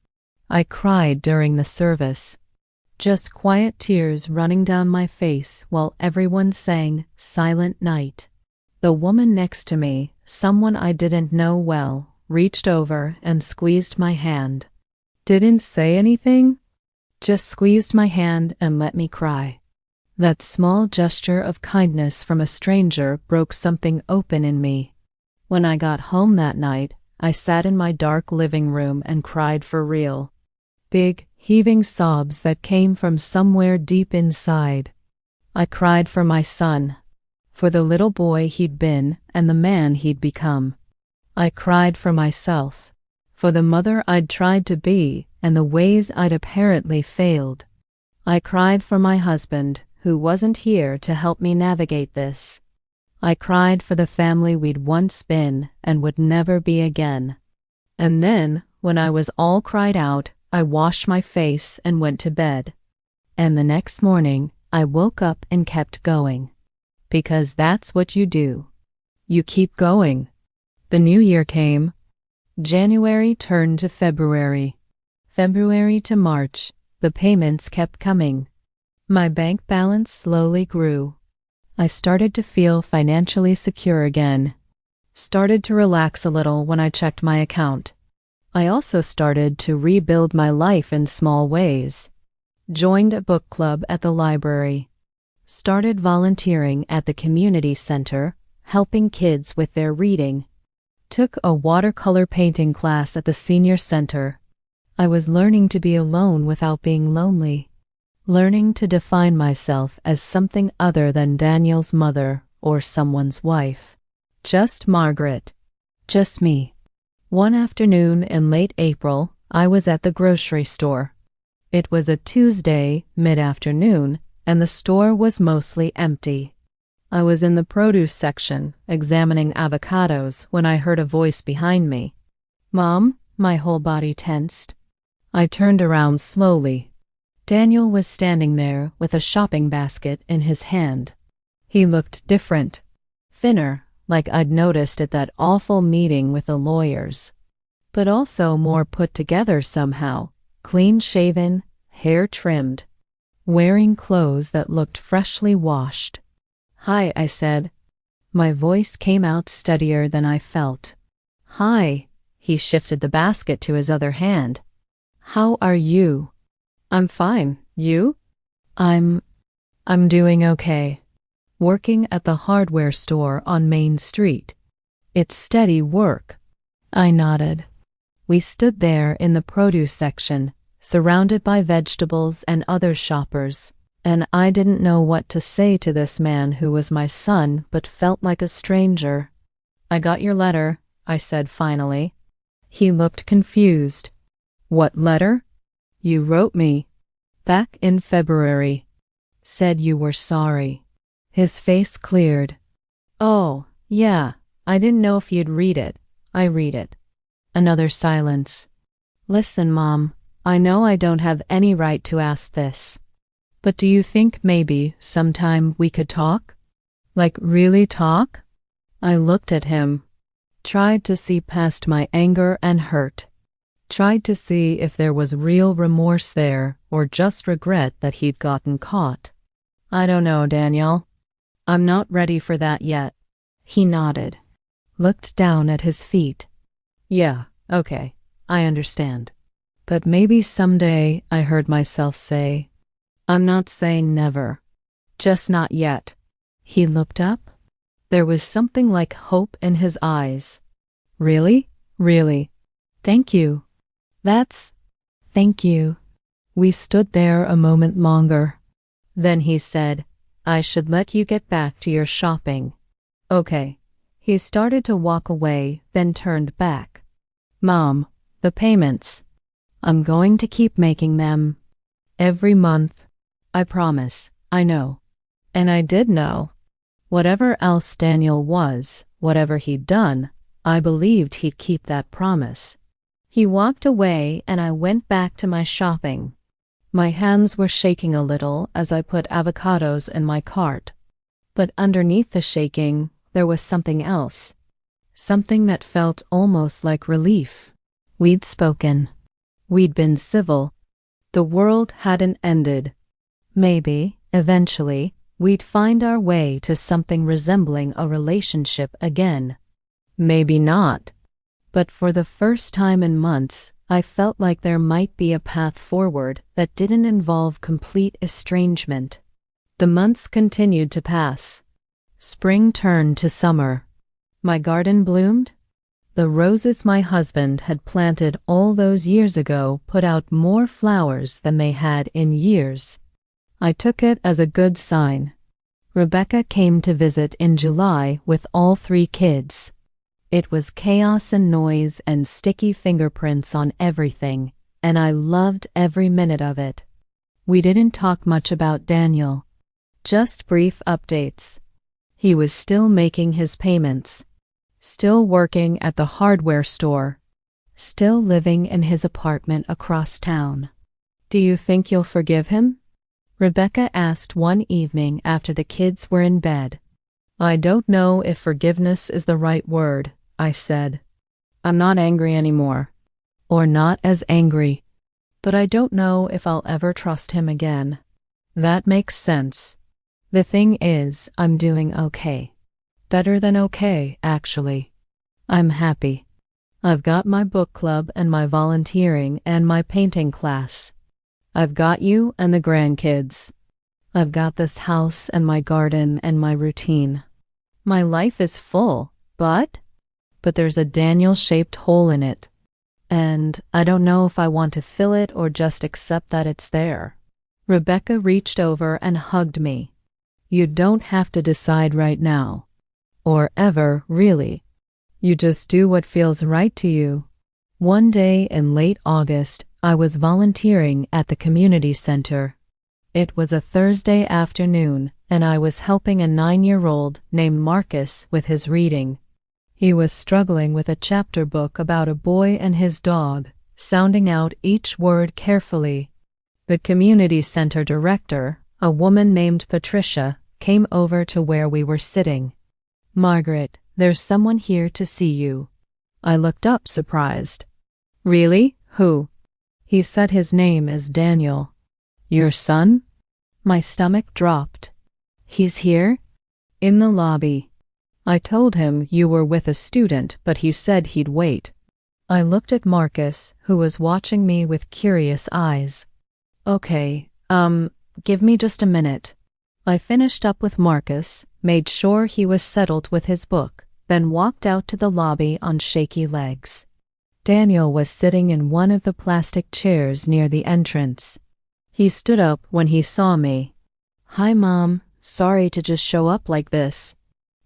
I cried during the service, just quiet tears running down my face while everyone sang Silent Night. The woman next to me, someone I didn't know well, reached over and squeezed my hand. Didn't say anything, just squeezed my hand and let me cry. That small gesture of kindness from a stranger broke something open in me. When I got home that night, I sat in my dark living room and cried for real. Big, heaving sobs that came from somewhere deep inside. I cried for my son, for the little boy he'd been and the man he'd become. I cried for myself, for the mother I'd tried to be and the ways I'd apparently failed. I cried for my husband, who wasn't here to help me navigate this. I cried for the family we'd once been and would never be again. And then, when I was all cried out, I washed my face and went to bed. And the next morning, I woke up and kept going. Because that's what you do. You keep going. The new year came. January turned to February. February to March. The payments kept coming. My bank balance slowly grew. I started to feel financially secure again. Started to relax a little when I checked my account. I also started to rebuild my life in small ways. Joined a book club at the library. Started volunteering at the community center, helping kids with their reading. Took a watercolor painting class at the senior center. I was learning to be alone without being lonely. Learning to define myself as something other than Daniel's mother or someone's wife. Just Margaret. Just me. One afternoon in late April, I was at the grocery store. It was a Tuesday, mid-afternoon, and the store was mostly empty. I was in the produce section, examining avocados, when I heard a voice behind me. Mom, my whole body tensed. I turned around slowly. Daniel was standing there with a shopping basket in his hand. He looked different, thinner, like I'd noticed at that awful meeting with the lawyers, but also more put together somehow, clean-shaven, hair trimmed, wearing clothes that looked freshly washed. "Hi," I said. My voice came out steadier than I felt. "Hi." He shifted the basket to his other hand. "How are you?" "I'm fine. You?" I'm doing okay. Working at the hardware store on Main Street. It's steady work." I nodded. We stood there in the produce section, surrounded by vegetables and other shoppers, and I didn't know what to say to this man who was my son but felt like a stranger. "I got your letter," I said finally. He looked confused. "What letter?" "You wrote me back in February. Said you were sorry." His face cleared. "Oh, yeah, I didn't know if you'd read it." I read it. Another silence. "Listen, Mom, I know I don't have any right to ask this, but do you think maybe sometime we could talk? Like really talk?" I looked at him, tried to see past my anger and hurt, tried to see if there was real remorse there or just regret that he'd gotten caught. "I don't know, Daniel. I'm not ready for that yet." He nodded, looked down at his feet. "Yeah, okay, I understand. But maybe someday," I heard myself say. "I'm not saying never. Just not yet." He looked up. There was something like hope in his eyes. "Really? Really? Thank you." Thank you." We stood there a moment longer. Then he said, "I should let you get back to your shopping." "Okay." He started to walk away, then turned back. "Mom, the payments. I'm going to keep making them. Every month. I promise. I know." And I did know. Whatever else Daniel was, whatever he'd done, I believed he'd keep that promise. He walked away and I went back to my shopping. My hands were shaking a little as I put avocados in my cart. But underneath the shaking, there was something else. Something that felt almost like relief. We'd spoken. We'd been civil. The world hadn't ended. Maybe, eventually, we'd find our way to something resembling a relationship again. Maybe not. But for the first time in months, I felt like there might be a path forward that didn't involve complete estrangement. The months continued to pass. Spring turned to summer. My garden bloomed. The roses my husband had planted all those years ago put out more flowers than they had in years. I took it as a good sign. Rebecca came to visit in July with all 3 kids. It was chaos and noise and sticky fingerprints on everything, and I loved every minute of it. We didn't talk much about Daniel. Just brief updates. He was still making his payments, still working at the hardware store, still living in his apartment across town. "Do you think you'll forgive him?" Rebecca asked one evening after the kids were in bed. "I don't know if forgiveness is the right word," I said. "I'm not angry anymore. Or not as angry. But I don't know if I'll ever trust him again." "That makes sense. The thing is, I'm doing okay. Better than okay, actually. I'm happy. I've got my book club and my volunteering and my painting class. I've got you and the grandkids. I've got this house and my garden and my routine. My life is full, but there's a Daniel-shaped hole in it. And I don't know if I want to fill it or just accept that it's there." Rebecca reached over and hugged me. "You don't have to decide right now. Or ever, really. You just do what feels right to you." One day in late August, I was volunteering at the community center. It was a Thursday afternoon, and I was helping a 9-year-old named Marcus with his reading. He was struggling with a chapter book about a boy and his dog, sounding out each word carefully. The community center director, a woman named Patricia, came over to where we were sitting. "Margaret, there's someone here to see you." I looked up, surprised. "Really? Who?" He said his name is Daniel. "Your son?" My stomach dropped. "He's here?" "In the lobby." I told him you were with a student, but he said he'd wait. I looked at Marcus, who was watching me with curious eyes. "Okay, give me just a minute." I finished up with Marcus, made sure he was settled with his book, then walked out to the lobby on shaky legs. Daniel was sitting in one of the plastic chairs near the entrance. He stood up when he saw me. "Hi, Mom. Sorry to just show up like this.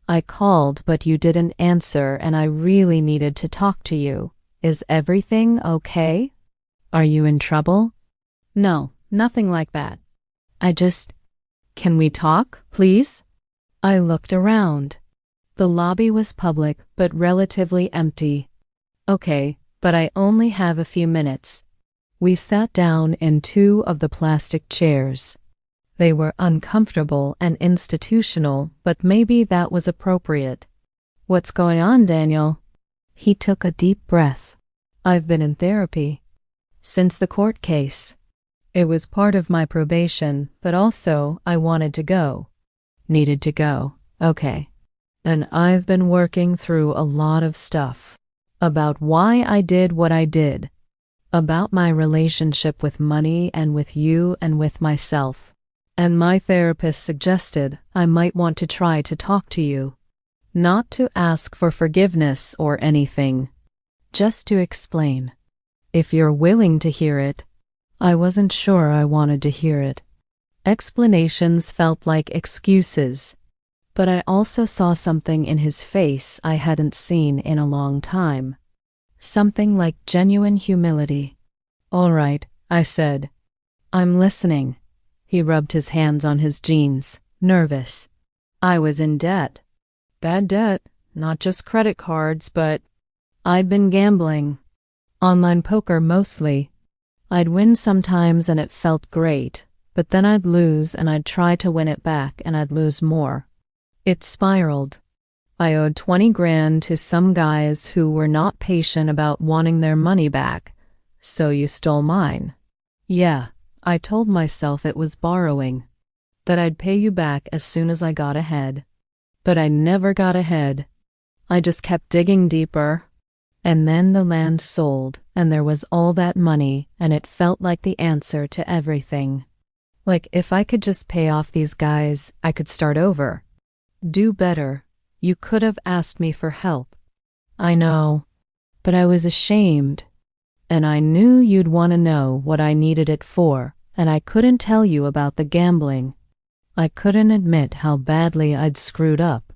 I called, but you didn't answer, and I really needed to talk to you. Is everything okay? Are you in trouble?" "No, nothing like that. Can we talk, please?" I looked around. The lobby was public, but relatively empty. "Okay, but I only have a few minutes." We sat down in two of the plastic chairs. They were uncomfortable and institutional, but maybe that was appropriate. "What's going on, Daniel?" He took a deep breath. "I've been in therapy. Since the court case. It was part of my probation, but also I wanted to go. Needed to go. Okay. And I've been working through a lot of stuff. About why I did what I did. About my relationship with money and with you and with myself. And my therapist suggested I might want to try to talk to you. Not to ask for forgiveness or anything. Just to explain. If you're willing to hear it." I wasn't sure I wanted to hear it. Explanations felt like excuses. But I also saw something in his face I hadn't seen in a long time. Something like genuine humility. "All right," I said. "I'm listening." He rubbed his hands on his jeans, nervous. "I was in debt. Bad debt, not just credit cards, but I'd been gambling. Online poker mostly. I'd win sometimes and it felt great, but then I'd lose and I'd try to win it back and I'd lose more. It spiraled. I owed 20 grand to some guys who were not patient about wanting their money back. So you stole mine." "Yeah." I told myself it was borrowing, that I'd pay you back as soon as I got ahead. But I never got ahead. I just kept digging deeper. And then the land sold, and there was all that money, and it felt like the answer to everything. Like if I could just pay off these guys, I could start over. Do better. You could have asked me for help. I know. But I was ashamed. And I knew you'd want to know what I needed it for. And I couldn't tell you about the gambling. I couldn't admit how badly I'd screwed up.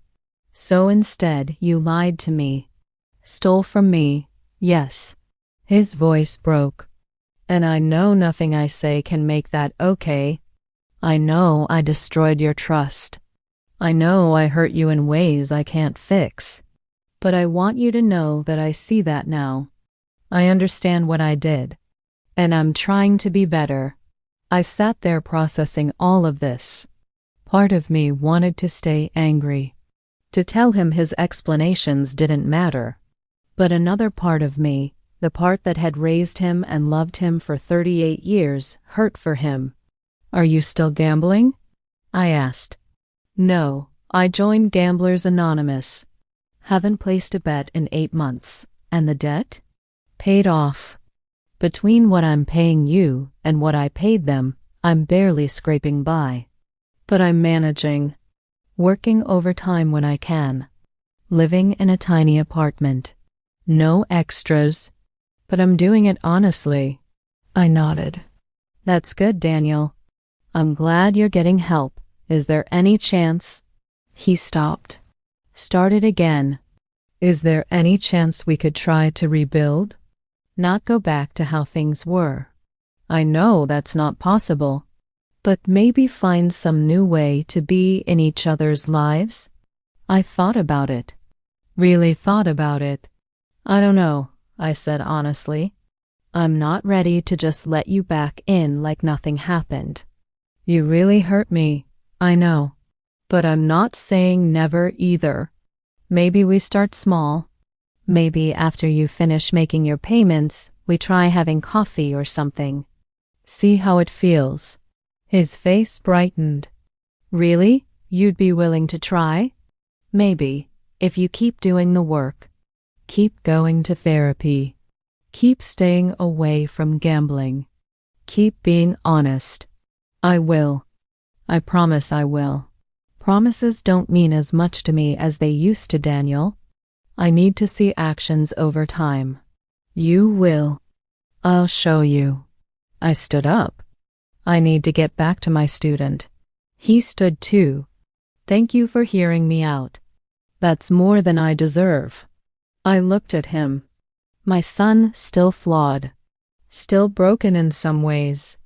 So instead, you lied to me. Stole from me, yes." His voice broke. "And I know nothing I say can make that okay. I know I destroyed your trust. I know I hurt you in ways I can't fix. But I want you to know that I see that now. I understand what I did. And I'm trying to be better." I sat there processing all of this. Part of me wanted to stay angry, to tell him his explanations didn't matter. But another part of me, the part that had raised him and loved him for 38 years, hurt for him. "Are you still gambling?" I asked. "No, I joined Gamblers Anonymous. Haven't placed a bet in 8 months. And the debt? Paid off. Between what I'm paying you and what I paid them, I'm barely scraping by. But I'm managing. Working overtime when I can. Living in a tiny apartment. No extras. But I'm doing it honestly." I nodded. "That's good, Daniel. I'm glad you're getting help. Is there any chance?" He stopped. Started again. "Is there any chance we could try to rebuild? Not go back to how things were. I know that's not possible. But maybe find some new way to be in each other's lives?" I thought about it. Really thought about it. I don't know, I said honestly. I'm not ready to just let you back in like nothing happened. You really hurt me, I know. But I'm not saying never either. Maybe we start small. Maybe after you finish making your payments, we try having coffee or something. See how it feels. His face brightened. Really? You'd be willing to try? Maybe, if you keep doing the work. Keep going to therapy. Keep staying away from gambling. Keep being honest. I will. I promise I will. Promises don't mean as much to me as they used to, Daniel. I need to see actions over time. You will. I'll show you. I stood up. I need to get back to my student. He stood too. Thank you for hearing me out. That's more than I deserve. I looked at him. My son still flawed. Still broken in some ways.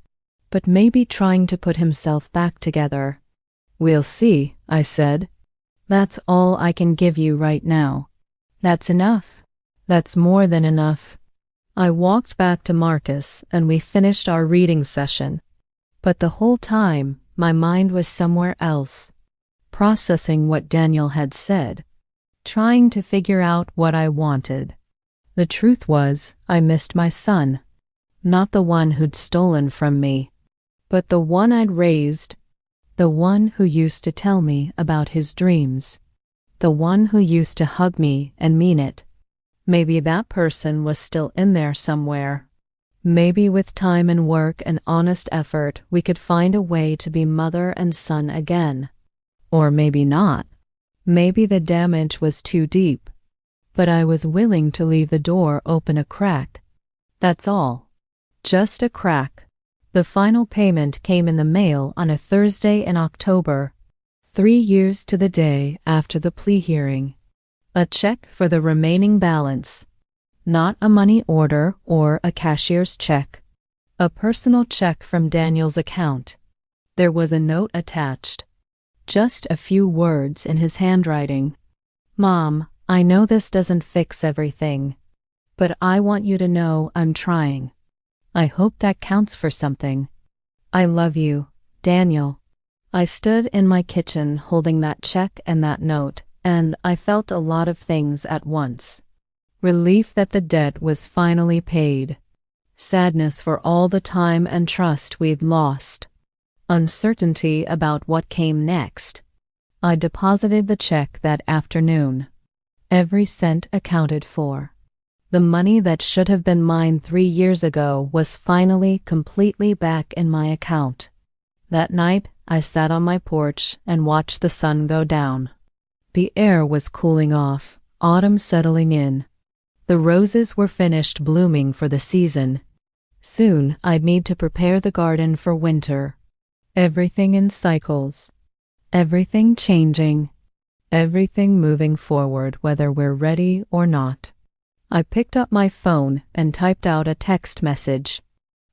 But maybe trying to put himself back together. We'll see, I said. That's all I can give you right now. That's enough. That's more than enough. I walked back to Marcus and we finished our reading session. But the whole time, my mind was somewhere else, processing what Daniel had said, trying to figure out what I wanted. The truth was, I missed my son, not the one who'd stolen from me, but the one I'd raised, the one who used to tell me about his dreams, the one who used to hug me and mean it. Maybe that person was still in there somewhere. Maybe with time and work and honest effort, we could find a way to be mother and son again. Or maybe not. Maybe the damage was too deep. But I was willing to leave the door open a crack. That's all. Just a crack. The final payment came in the mail on a Thursday in October, 3 years to the day after the plea hearing. A check for the remaining balance. Not a money order or a cashier's check. A personal check from Daniel's account. There was a note attached. Just a few words in his handwriting. Mom, I know this doesn't fix everything, but I want you to know I'm trying. I hope that counts for something. I love you, Daniel. I stood in my kitchen holding that check and that note, and I felt a lot of things at once. Relief that the debt was finally paid. Sadness for all the time and trust we'd lost. Uncertainty about what came next. I deposited the check that afternoon. Every cent accounted for. The money that should have been mine 3 years ago was finally completely back in my account. That night, I sat on my porch and watched the sun go down. The air was cooling off, autumn settling in. The roses were finished blooming for the season. Soon I'd need to prepare the garden for winter. Everything in cycles. Everything changing. Everything moving forward whether we're ready or not. I picked up my phone and typed out a text message.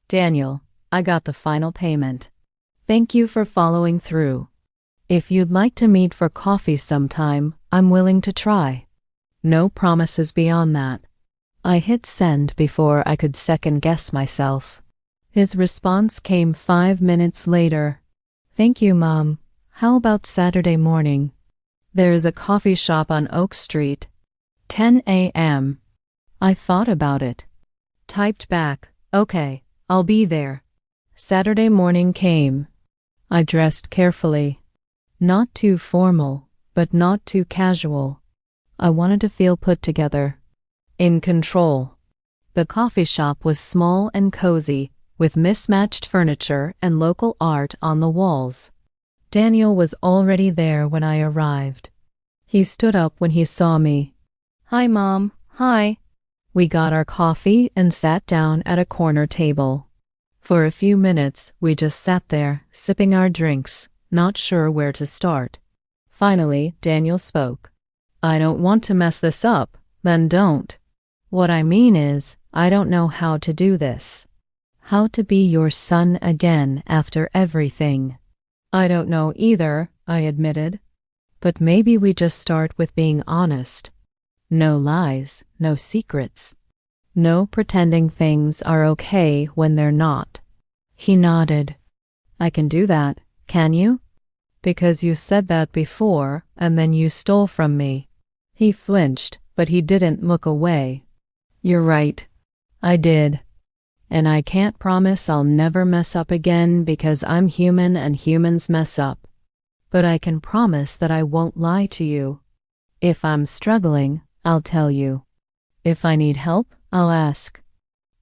Daniel, I got the final payment. Thank you for following through. If you'd like to meet for coffee sometime, I'm willing to try. No promises beyond that. I hit send before I could second-guess myself. His response came 5 minutes later. Thank you, Mom. How about Saturday morning? There's a coffee shop on Oak Street. 10 a.m. I thought about it. Typed back, okay, I'll be there. Saturday morning came. I dressed carefully. Not too formal, but not too casual. I wanted to feel put together. In control. The coffee shop was small and cozy, with mismatched furniture and local art on the walls. Daniel was already there when I arrived. He stood up when he saw me. Hi, Mom. Hi. We got our coffee and sat down at a corner table. For a few minutes, we just sat there, sipping our drinks, not sure where to start. Finally, Daniel spoke. I don't want to mess this up, then don't. What I mean is, I don't know how to do this. How to be your son again after everything. I don't know either, I admitted. But maybe we just start with being honest. No lies, no secrets. No pretending things are okay when they're not. He nodded. I can do that, can you? Because you said that before, and then you stole from me. He flinched, but he didn't look away. You're right. I did. And I can't promise I'll never mess up again because I'm human and humans mess up. But I can promise that I won't lie to you. If I'm struggling, I'll tell you. If I need help, I'll ask.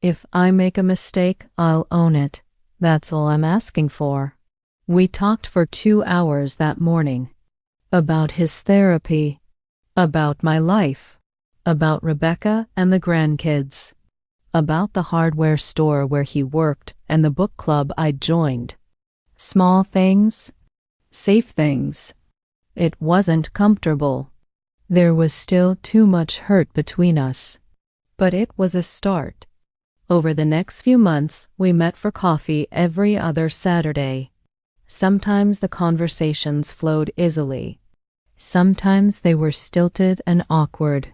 If I make a mistake, I'll own it. That's all I'm asking for. We talked for 2 hours that morning. About his therapy. About my life. About Rebecca and the grandkids. About the hardware store where he worked and the book club I'd joined. Small things. Safe things. It wasn't comfortable. There was still too much hurt between us. But it was a start. Over the next few months, we met for coffee every other Saturday. Sometimes the conversations flowed easily. Sometimes they were stilted and awkward.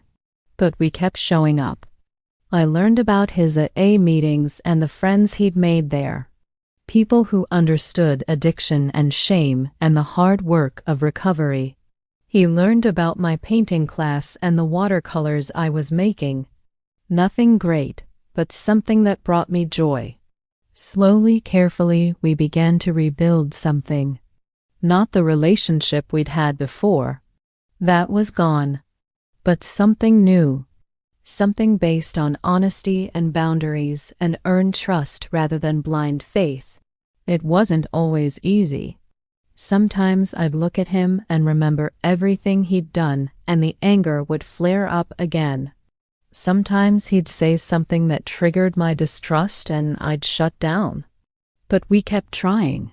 But we kept showing up. I learned about his AA meetings and the friends he'd made there. People who understood addiction and shame and the hard work of recovery. He learned about my painting class and the watercolors I was making. Nothing great, but something that brought me joy. Slowly, carefully, we began to rebuild something. Not the relationship we'd had before. That was gone. But something new. Something based on honesty and boundaries and earned trust rather than blind faith. It wasn't always easy. Sometimes I'd look at him and remember everything he'd done, and the anger would flare up again. Sometimes he'd say something that triggered my distrust and I'd shut down. But we kept trying.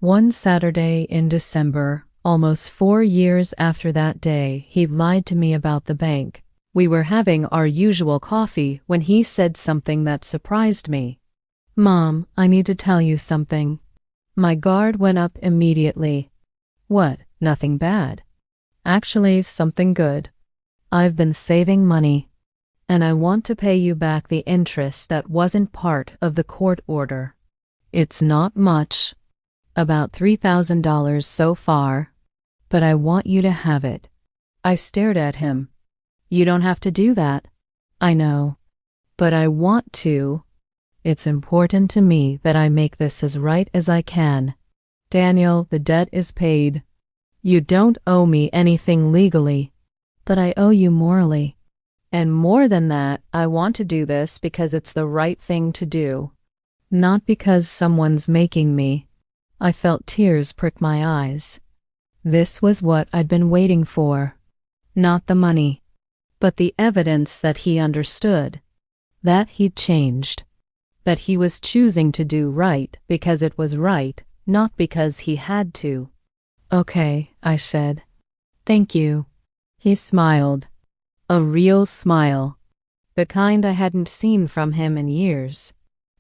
One Saturday in December, almost 4 years after that day, he lied to me about the bank. We were having our usual coffee when he said something that surprised me. Mom, I need to tell you something. My guard went up immediately. What? Nothing bad. Actually, something good. I've been saving money. And I want to pay you back the interest that wasn't part of the court order. It's not much, about $3,000 so far, but I want you to have it. I stared at him. You don't have to do that. I know, but I want to. It's important to me that I make this as right as I can. Daniel, the debt is paid. You don't owe me anything legally, but I owe you morally. And more than that, I want to do this because it's the right thing to do. Not because someone's making me. I felt tears prick my eyes. This was what I'd been waiting for. Not the money, but the evidence that he understood. That he'd changed. That he was choosing to do right because it was right, not because he had to. Okay, I said. Thank you. He smiled. A real smile. The kind I hadn't seen from him in years.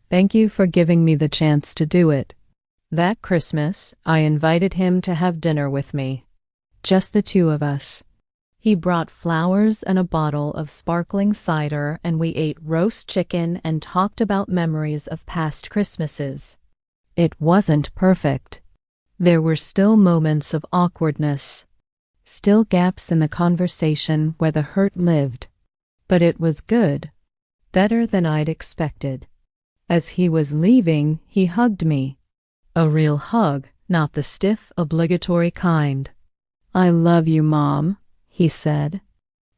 Thank you for giving me the chance to do it. That Christmas, I invited him to have dinner with me. Just the two of us. He brought flowers and a bottle of sparkling cider, and we ate roast chicken and talked about memories of past Christmases. It wasn't perfect. There were still moments of awkwardness. Still gaps in the conversation where the hurt lived. But it was good. Better than I'd expected. As he was leaving, he hugged me. A real hug, not the stiff, obligatory kind. I love you, Mom, he said.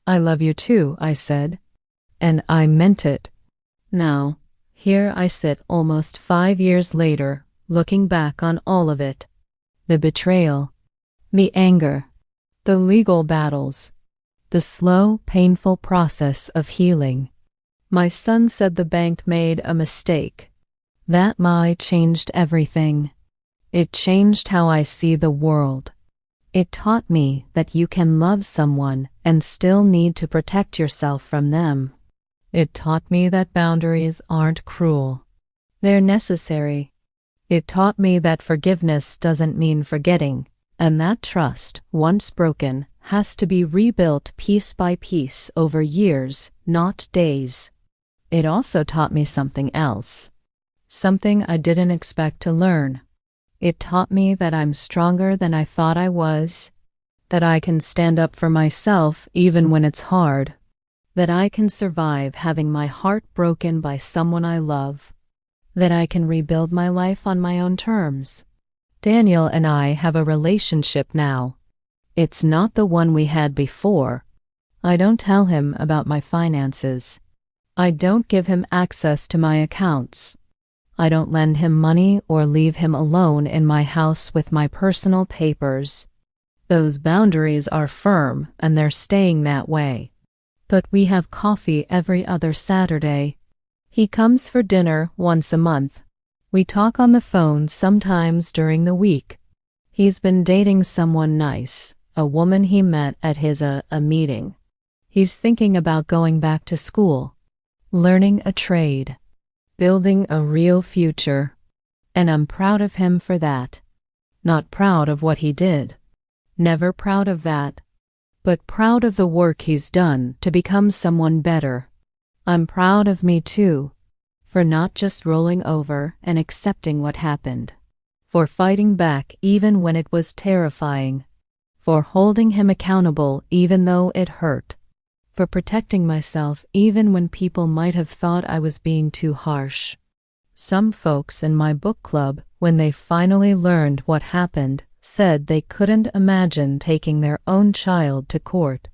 I love you too, I said. And I meant it. Now, here I sit almost 5 years later, looking back on all of it. The betrayal. The anger. The legal battles. The slow, painful process of healing. My son said the bank made a mistake. That lie changed everything. It changed how I see the world. It taught me that you can love someone and still need to protect yourself from them. It taught me that boundaries aren't cruel. They're necessary. It taught me that forgiveness doesn't mean forgetting. And that trust, once broken, has to be rebuilt piece by piece over years, not days. It also taught me something else. Something I didn't expect to learn. It taught me that I'm stronger than I thought I was, that I can stand up for myself even when it's hard, that I can survive having my heart broken by someone I love, that I can rebuild my life on my own terms. Daniel and I have a relationship now. It's not the one we had before. I don't tell him about my finances. I don't give him access to my accounts. I don't lend him money or leave him alone in my house with my personal papers. Those boundaries are firm and they're staying that way. But we have coffee every other Saturday. He comes for dinner once a month. We talk on the phone sometimes during the week. He's been dating someone nice, a woman he met at his meeting. He's thinking about going back to school, learning a trade, building a real future. And I'm proud of him for that. Not proud of what he did. Never proud of that. But proud of the work he's done to become someone better. I'm proud of me too, for not just rolling over and accepting what happened, for fighting back even when it was terrifying, for holding him accountable even though it hurt, for protecting myself even when people might have thought I was being too harsh. Some folks in my book club, when they finally learned what happened, said they couldn't imagine taking their own child to court.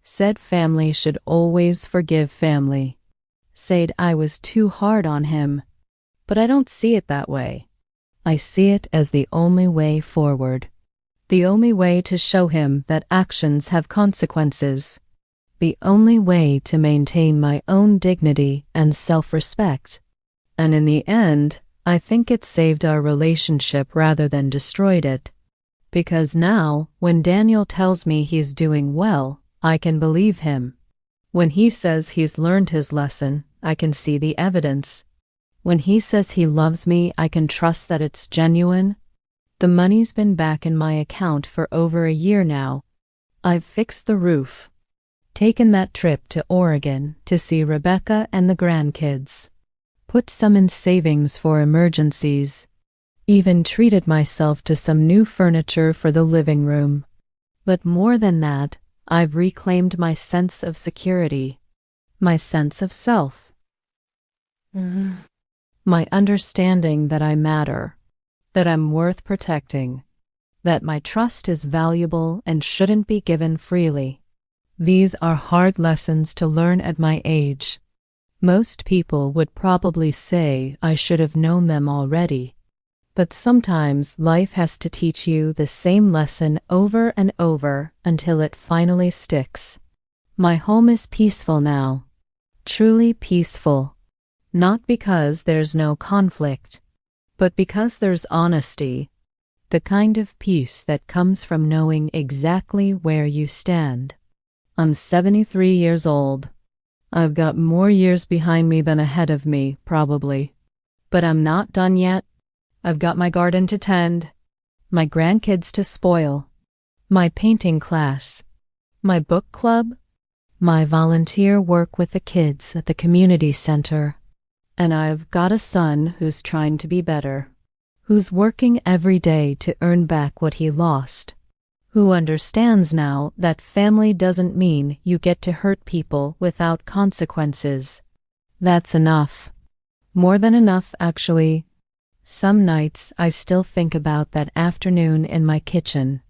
Said family should always forgive family. Said I was too hard on him. But I don't see it that way. I see it as the only way forward. The only way to show him that actions have consequences. The only way to maintain my own dignity and self-respect. And in the end, I think it saved our relationship rather than destroyed it. Because now, when Daniel tells me he's doing well, I can believe him. When he says he's learned his lesson, I can see the evidence. When he says he loves me, I can trust that it's genuine. The money's been back in my account for over a year now. I've fixed the roof. Taken that trip to Oregon to see Rebecca and the grandkids. Put some in savings for emergencies. Even treated myself to some new furniture for the living room. But more than that, I've reclaimed my sense of security. My sense of self. My understanding that I matter. That I'm worth protecting. That my trust is valuable and shouldn't be given freely. These are hard lessons to learn at my age. Most people would probably say I should have known them already. But sometimes life has to teach you the same lesson over and over until it finally sticks. My home is peaceful now. Truly peaceful. Not because there's no conflict, but because there's honesty. The kind of peace that comes from knowing exactly where you stand. I'm 73 years old. I've got more years behind me than ahead of me, probably. But I'm not done yet. I've got my garden to tend, my grandkids to spoil, my painting class, my book club, my volunteer work with the kids at the community center. And I've got a son who's trying to be better, who's working every day to earn back what he lost. Who understands now that family doesn't mean you get to hurt people without consequences. That's enough. More than enough, actually. Some nights I still think about that afternoon in my kitchen.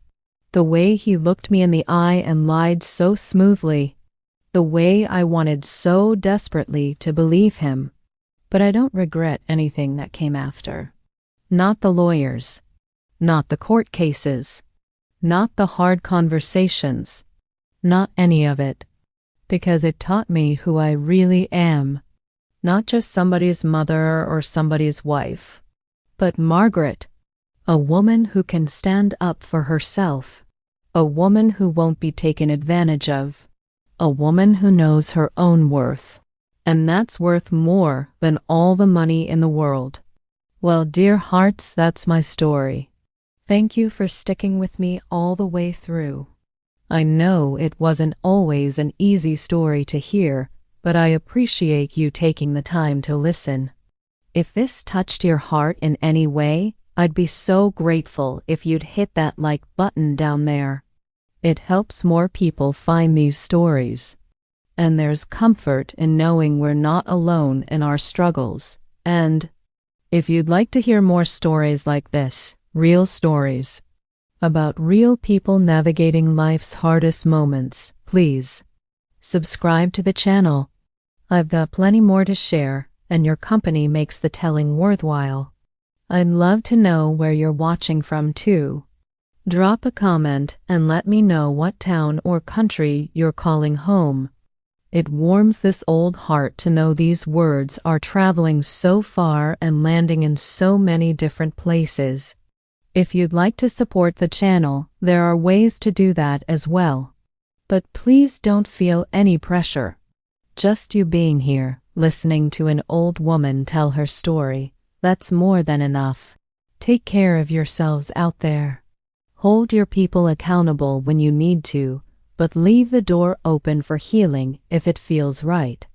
The way he looked me in the eye and lied so smoothly. The way I wanted so desperately to believe him. But I don't regret anything that came after. Not the lawyers. Not the court cases. Not the hard conversations. Not any of it. Because it taught me who I really am. Not just somebody's mother or somebody's wife. But Margaret. A woman who can stand up for herself. A woman who won't be taken advantage of. A woman who knows her own worth. And that's worth more than all the money in the world. Well, dear hearts, that's my story. Thank you for sticking with me all the way through. I know it wasn't always an easy story to hear, but I appreciate you taking the time to listen. If this touched your heart in any way, I'd be so grateful if you'd hit that like button down there. It helps more people find these stories. And there's comfort in knowing we're not alone in our struggles. And if you'd like to hear more stories like this, real stories about real people navigating life's hardest moments, please subscribe to the channel. I've got plenty more to share, and your company makes the telling worthwhile. I'd love to know where you're watching from too. Drop a comment and let me know what town or country you're calling home. It warms this old heart to know these words are traveling so far and landing in so many different places. If you'd like to support the channel, there are ways to do that as well. But please don't feel any pressure. Just you being here, listening to an old woman tell her story, that's more than enough. Take care of yourselves out there. Hold your people accountable when you need to, but leave the door open for healing if it feels right.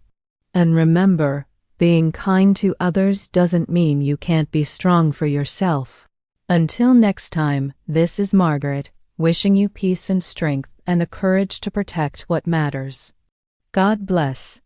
And remember, being kind to others doesn't mean you can't be strong for yourself. Until next time, this is Margaret, wishing you peace and strength and the courage to protect what matters. God bless.